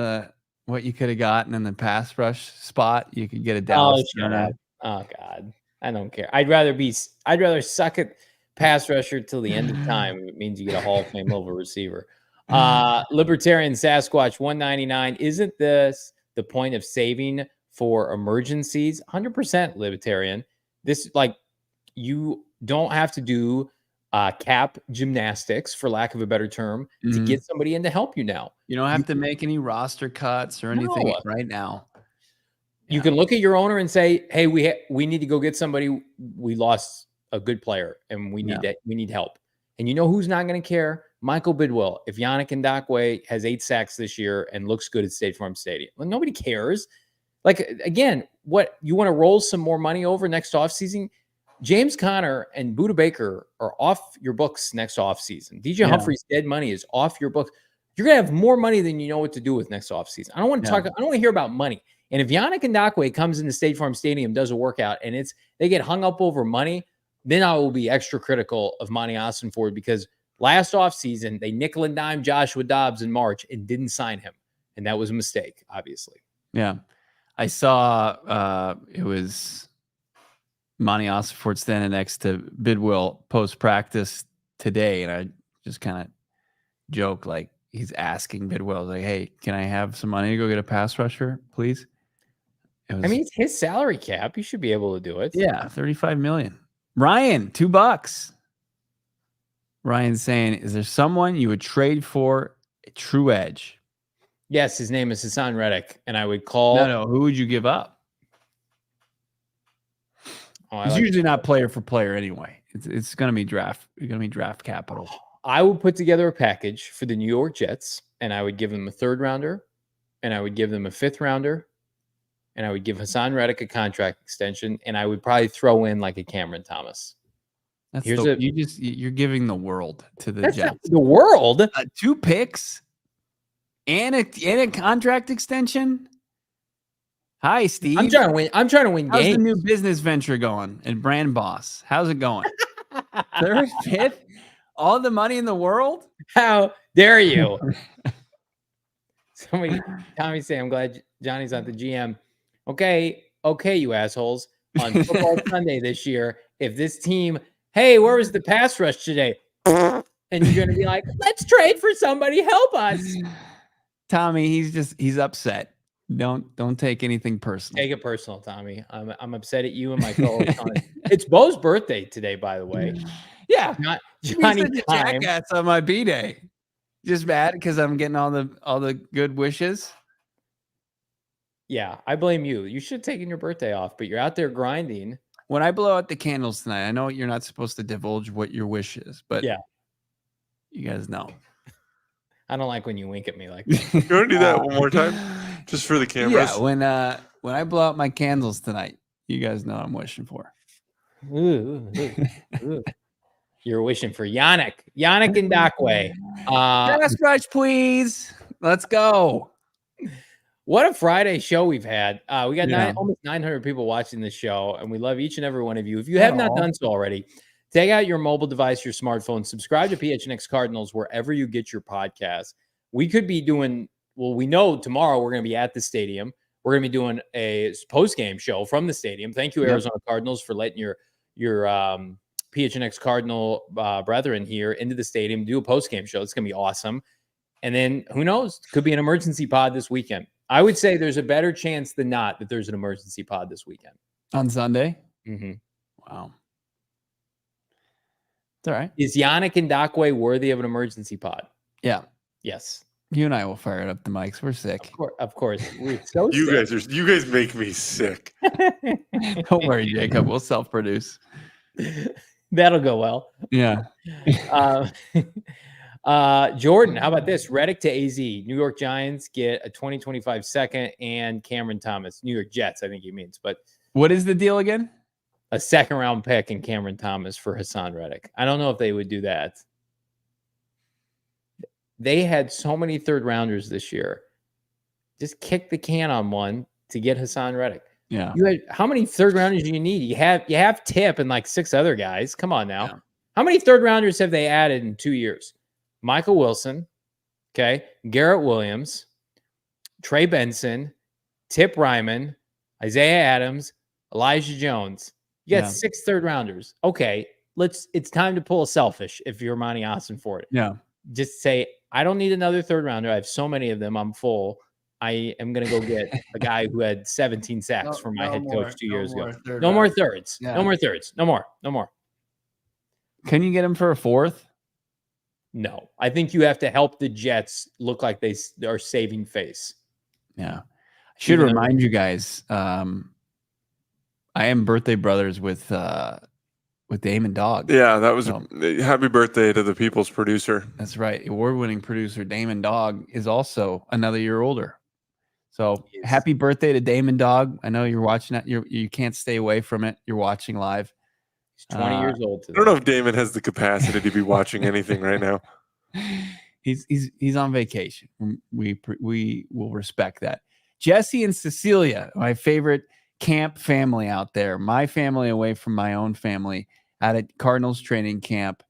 what you could have gotten in the pass rush spot, you could get a Dallas. Oh, shut up. Oh God, I don't care. I'd rather suck at pass rusher till the end of time. It means you get a Hall of Fame level receiver. Libertarian Sasquatch 199. Isn't this the point of saving for emergencies? 100% libertarian. This you don't have to do cap gymnastics, for lack of a better term, to get somebody in to help you now. You don't have to make any roster cuts or anything right now. You can look at your owner and say, "Hey, we need to go get somebody. We lost a good player, and we need help." And you know who's not going to care? Michael Bidwell. If Yannick Ngakoue has 8 sacks this year and looks good at State Farm Stadium, well, nobody cares. Like, again, what you want to roll some more money over next offseason? James Conner and Budda Baker are off your books next offseason. DJ Humphrey's dead money is off your books. You're going to have more money than you know what to do with next offseason. I don't want to talk. I don't want to hear about money. And if Yannick Ngakoue comes into State Farm Stadium, does a workout, and they get hung up over money, then I will be extra critical of Sanderson Ford, because last offseason, they nickel and dime Joshua Dobbs in March and didn't sign him. And that was a mistake, obviously. Yeah. I saw it was Sanderson Ford standing next to Bidwell post-practice today, and I just kind of joke, like, he's asking Bidwell, like, "Hey, can I have some money to go get a pass rusher, please?" It's his salary cap. You should be able to do it. Yeah, $35 million. Ryan, $2. Ryan's saying, "Is there someone you would trade for a true edge?" Yes, his name is Hassan Reddick, and I would call. No. Who would you give up? It's usually not player for player anyway. It's going to be draft. It's going to be draft capital. I would put together a package for the New York Jets, and I would give them a 3rd rounder, and I would give them a 5th rounder, and I would give Hassan Reddick a contract extension, and I would probably throw in like a Cameron Thomas. You're giving the world to the Jets. The world? 2 picks and a contract extension. Hi, Steve. I'm trying to win. How's games. How's the new business venture going? And Brand Boss, how's it going? 3rd, 5th, all the money in the world. How dare you? Tommy say, "I'm glad Johnny's not the GM." Okay, you assholes. On Football Sunday this year, if this team, "Hey, where was the pass rush today?" and you're going to be like, "Let's trade for somebody. Help us." Tommy, he's upset. Don't take anything personal. Take it personal, Tommy. I'm upset at you and my co-host. It's Bo's birthday today, by the way. Yeah, Not Johnny Johnny time. Jackass on my B-Day. Just mad because I'm getting all the good wishes. Yeah, I blame you. You should have taken your birthday off, but you're out there grinding. When I blow out the candles tonight, I know you're not supposed to divulge what your wish is, but yeah, you guys know. I don't like when you wink at me like that. You want to do that one more time, just for the cameras? Yeah, when I blow out my candles tonight, you guys know what I'm wishing for. Ooh. You're wishing for Yannick Ngakoue. Gas rush, please. Let's go. What a Friday show we've had. We got almost 900 people watching this show, and we love each and every one of you. If you have not done so already, take out your mobile device, your smartphone, subscribe to PHNX Cardinals wherever you get your podcasts. We could be doing, well, we know tomorrow we're going to be at the stadium. We're going to be doing a post-game show from the stadium. Thank you, Arizona Cardinals, for letting your PHNX Cardinal brethren here into the stadium, do a post-game show. It's going to be awesome. And then who knows? Could be an emergency pod this weekend. I would say there's a better chance than not that there's an emergency pod this weekend. On Sunday? Mm-hmm. Wow. It's all right. Is Yannick Ngakoue worthy of an emergency pod? Yeah. Yes. You and I will fire it up the mics. We're sick. Of course. We're so sick. You guys make me sick. Don't worry, Jacob. We'll self-produce. That'll go well. Yeah. Jordan, how about this? Reddick to AZ. New York Giants get a 2025 second and Cameron Thomas. New York Jets, I think he means. But what is the deal again? A second-round pick and Cameron Thomas for Hassan Reddick. I don't know if they would do that. They had so many third-rounders this year. Just kick the can on one to get Hassan Reddick. Yeah. You had how many third-rounders do you need? You have Tip and like 6 other guys. Come on now. Yeah. How many third-rounders have they added in 2 years? Michael Wilson, okay, Garrett Williams, Trey Benson, Tip Ryman, Isaiah Adams, Elijah Jones. You got 6 third-rounders. Okay, it's time to pull a selfish if you're Monty Ossenfort. Yeah. Just say, I don't need another third-rounder. I have so many of them. I'm full. I am going to go get a guy who had 17 sacks for my head coach 2 years ago. No more thirds. Yeah. No more thirds. No more. Can you get him for a 4th? No, I think you have to help the Jets look like they are saving face. Yeah. I should remind you guys, I am birthday brothers with Damon Dog. Yeah, that was happy birthday to the people's producer. That's right. Award-winning producer Damon Dog is also another year older. So happy birthday to Damon Dog. I know you're watching that. You can't stay away from it. You're watching live. He's 20 years old today. I don't know if Damon has the capacity to be watching anything right now. He's on vacation. We will respect that. Jesse and Cecilia, my favorite camp family out there. My family away from my own family out at Cardinals training camp,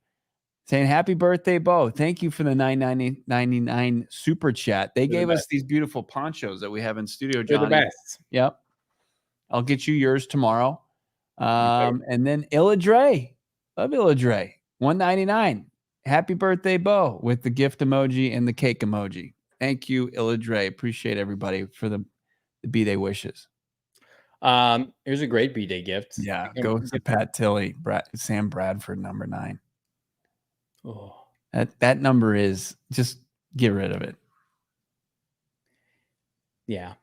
saying happy birthday, Bo. Thank you for the $9.99 super chat. They gave us these beautiful ponchos that we have in studio, Johnny. They're the best. Yep. I'll get you yours tomorrow. And then Illadre, love Illadre, $1.99. Happy birthday, Bo, with the gift emoji and the cake emoji. Thank you, Illadre. Appreciate everybody for the B-Day wishes. Here's a great B-Day gift. Yeah, go to Pat Tilley, Sam Bradford, number 9. Oh, that number is just get rid of it. Yeah.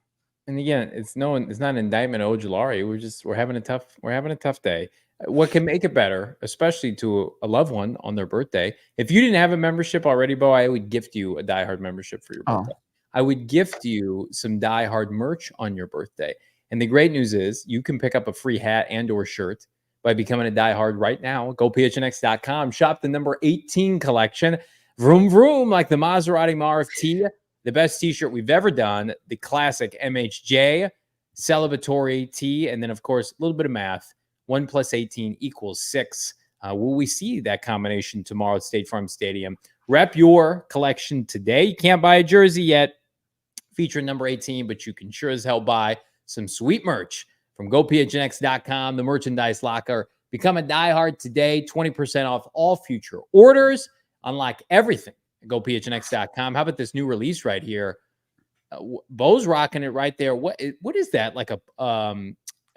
And again, it's not an indictment of Ojulari. We're having a tough day. What can make it better, especially to a loved one on their birthday? If you didn't have a membership already, Bo, I would gift you a Die Hard membership for your birthday. I would gift you some Die Hard merch on your birthday. And the great news is you can pick up a free hat and or shirt by becoming a Die Hard right now. Go PHNX.com, shop the number 18 collection. Vroom, vroom, like the Maserati Marv T. The best t-shirt we've ever done, the classic MHJ celebratory tee. And then, of course, a little bit of math. 1 + 18 = 6. Will we see that combination tomorrow at State Farm Stadium? Rep your collection today. You can't buy a jersey yet featuring number 18, but you can sure as hell buy some sweet merch from GoPHNX.com, the merchandise locker. Become a diehard today, 20% off all future orders. Unlock everything. GoPHNX.com. How about this new release right here? Bo's rocking it right there. What is that? Like a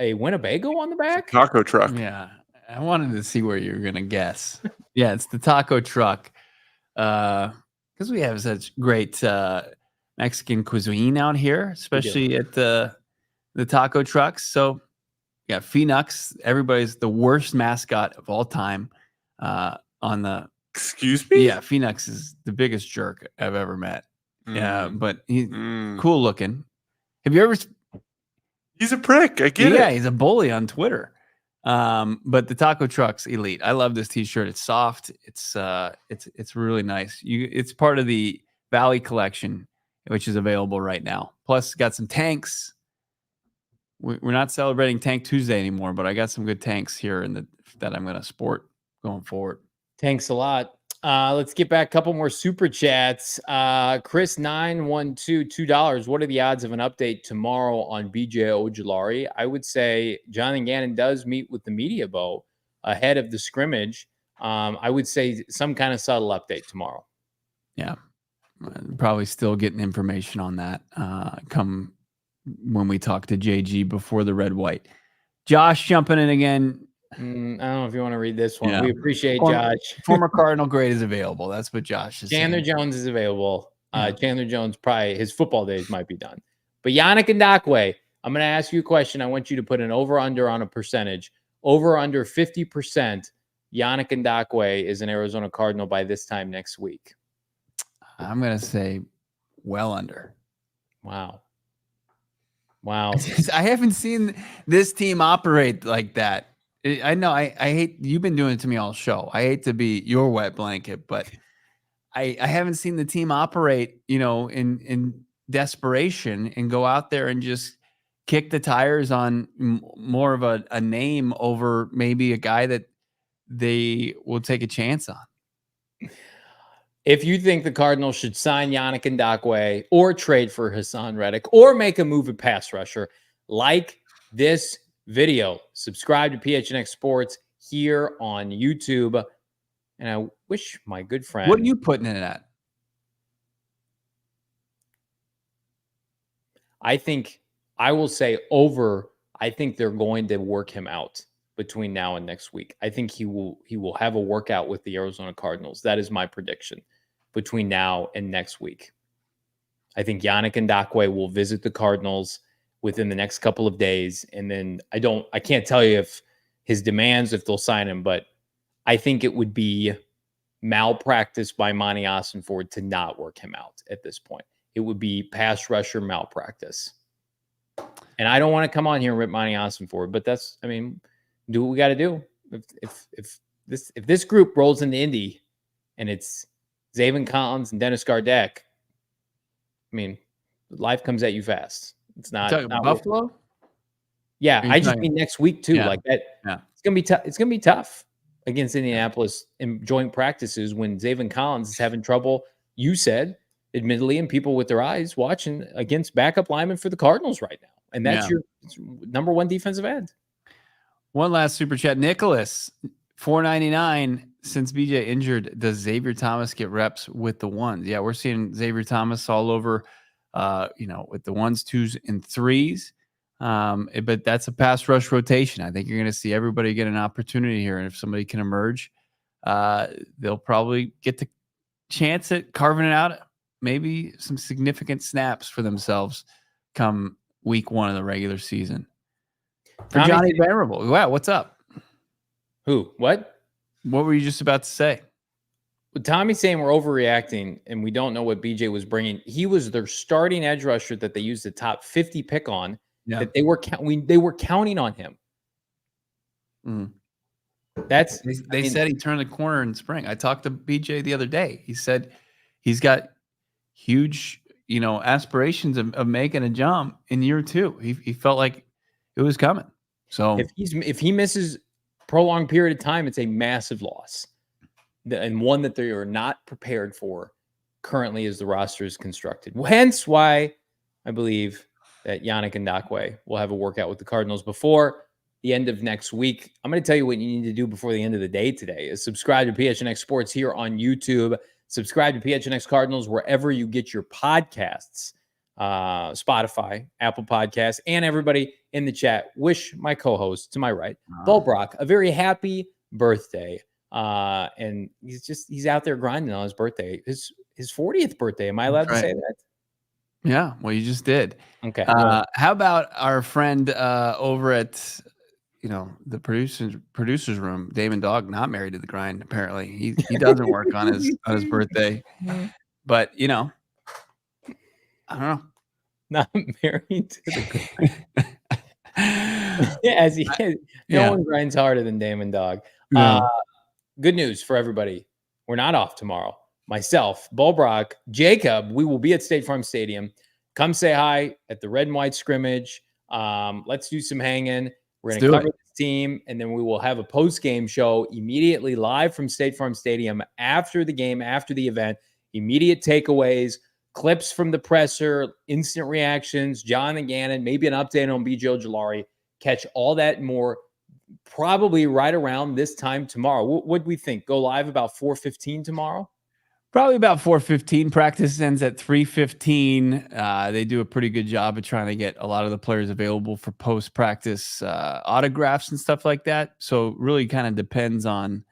Winnebago on the back? Taco truck. Yeah. I wanted to see where you were going to guess. Yeah, it's the taco truck. Because we have such great Mexican cuisine out here, especially at the taco trucks. So, yeah, PHNX, everybody's the worst mascot of all time. On the Excuse me? Yeah, PHNX is the biggest jerk I've ever met. Yeah, but he's cool looking. Have you ever? He's a prick. I get it. Yeah, he's a bully on Twitter. But the taco truck's elite. I love this T-shirt. It's soft. It's really nice. It's part of the Valley collection, which is available right now. Plus, got some tanks. We're not celebrating Tank Tuesday anymore, but I got some good tanks here that I'm going to sport going forward. Thanks a lot. Let's get back a couple more super chats. Chris 912 $2. What are the odds of an update tomorrow on BJ Ojulari? I would say Jonathan Gannon does meet with the media, Bo, ahead of the scrimmage. I would say some kind of subtle update tomorrow. Yeah, probably still getting information on that come when we talk to JG before the red white. Josh jumping in again. I don't know if you want to read this one. Yeah. We appreciate Josh. Former Cardinal grade is available. That's what Josh is Chandler saying. Jones is available. Chandler Jones, probably his football days might be done. But Yannick Ngakoue, I'm going to ask you a question. I want you to put an over-under on a percentage. Over-under 50%. Yannick Ngakoue is an Arizona Cardinal by this time next week. I'm going to say well under. Wow. I haven't seen this team operate like that. I know I hate you've been doing it to me all show. I hate to be your wet blanket, but I haven't seen the team operate, in desperation and go out there and just kick the tires on more of a name over maybe a guy that they will take a chance on. If you think the Cardinals should sign Yannick Ngakoue or trade for Hassan Reddick or make a move at pass rusher, like this video, subscribe to PHNX Sports here on YouTube. And I wish my good friend. What are you putting in it at? I will say over. I think they're going to work him out between now and next week. I think he will have a workout with the Arizona Cardinals. That is my prediction between now and next week. I think Yannick Ngakoue will visit the Cardinals within the next couple of days. And then I can't tell you if his demands, if they'll sign him, but I think it would be malpractice by Monty Ford to not work him out at this point. It would be pass rusher malpractice. And I don't want to come on here and rip Monty Ford, but do what we got to do. If this group rolls into Indy and it's Zaven Collins and Dennis Gardeck, life comes at you fast. It's not Buffalo. Yeah, I just mean next week too. Like that. Yeah. It's gonna be tough. It's gonna be tough against Indianapolis in joint practices when Zaven Collins is having trouble. You said, admittedly, and people with their eyes watching against backup linemen for the Cardinals right now, and that's your number one defensive end. One last super chat, Nicholas, $4.99. Since BJ injured, does Xavier Thomas get reps with the ones? Yeah, we're seeing Xavier Thomas all over. With the 1s, 2s, and 3s. But that's a pass rush rotation. I think you're going to see everybody get an opportunity here. And if somebody can emerge, they'll probably get the chance at carving it out, maybe some significant snaps for themselves come week 1 of the regular season. For Johnny Venerable. Wow, what's up? Who? What were you just about to say? Tommy's saying we're overreacting and we don't know what BJ was bringing. He was their starting edge rusher that they used the top 50 pick on. Yeah. That they were counting on him. They said he turned the corner in spring. I talked to BJ the other day. He said he's got huge, aspirations of making a jump in year 2. He felt like it was coming. So if he misses prolonged period of time, it's a massive loss. And one that they are not prepared for currently as the roster is constructed. Hence why I believe that Yannick Ngakoue will have a workout with the Cardinals before the end of next week. I'm going to tell you what you need to do before the end of the day today is subscribe to PHNX Sports here on YouTube. Subscribe to PHNX Cardinals wherever you get your podcasts. Spotify, Apple Podcasts, and everybody in the chat. Wish my co-host to my right, Bo Brack, a very happy birthday. And he's out there grinding on his birthday. His 40th birthday. Am I allowed to say that? Yeah, well, you just did. Okay. How about our friend over at the producer's room, Damon Dog, not married to the grind, apparently. He doesn't work on his birthday. But I don't know. Not married to the grind. As he is. No one grinds harder than Damon Dog. Good news for everybody. We're not off tomorrow. Myself, Bo Brack, Jacob, we will be at State Farm Stadium. Come say hi at the red and white scrimmage. Let's do some hanging. We're going to cover this team, and then we will have a post-game show immediately live from State Farm Stadium after the game, after the event. Immediate takeaways, clips from the presser, instant reactions, John and Gannon, maybe an update on BJ Ojulari. Catch all that and more probably right around this time tomorrow. What do we think? Go live about 4:15 tomorrow? Probably about 4:15. Practice ends at 3:15. They do a pretty good job of trying to get a lot of the players available for post-practice autographs and stuff like that. So really kind of depends on,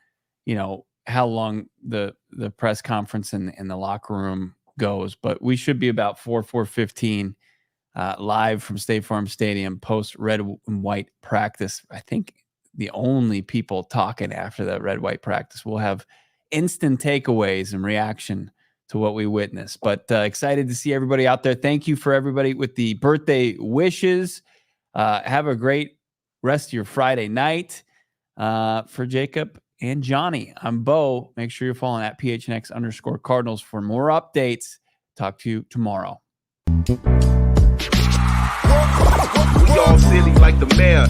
how long the press conference and the locker room goes. But we should be about 4:15 live from State Farm Stadium post red and white practice. I think the only people talking after that red-white practice will have instant takeaways and reaction to what we witnessed. But excited to see everybody out there. Thank you for everybody with the birthday wishes. Have a great rest of your Friday night. For Jacob and Johnny, I'm Bo. Make sure you're following at PHNX_Cardinals for more updates. Talk to you tomorrow. We all silly like the mayor.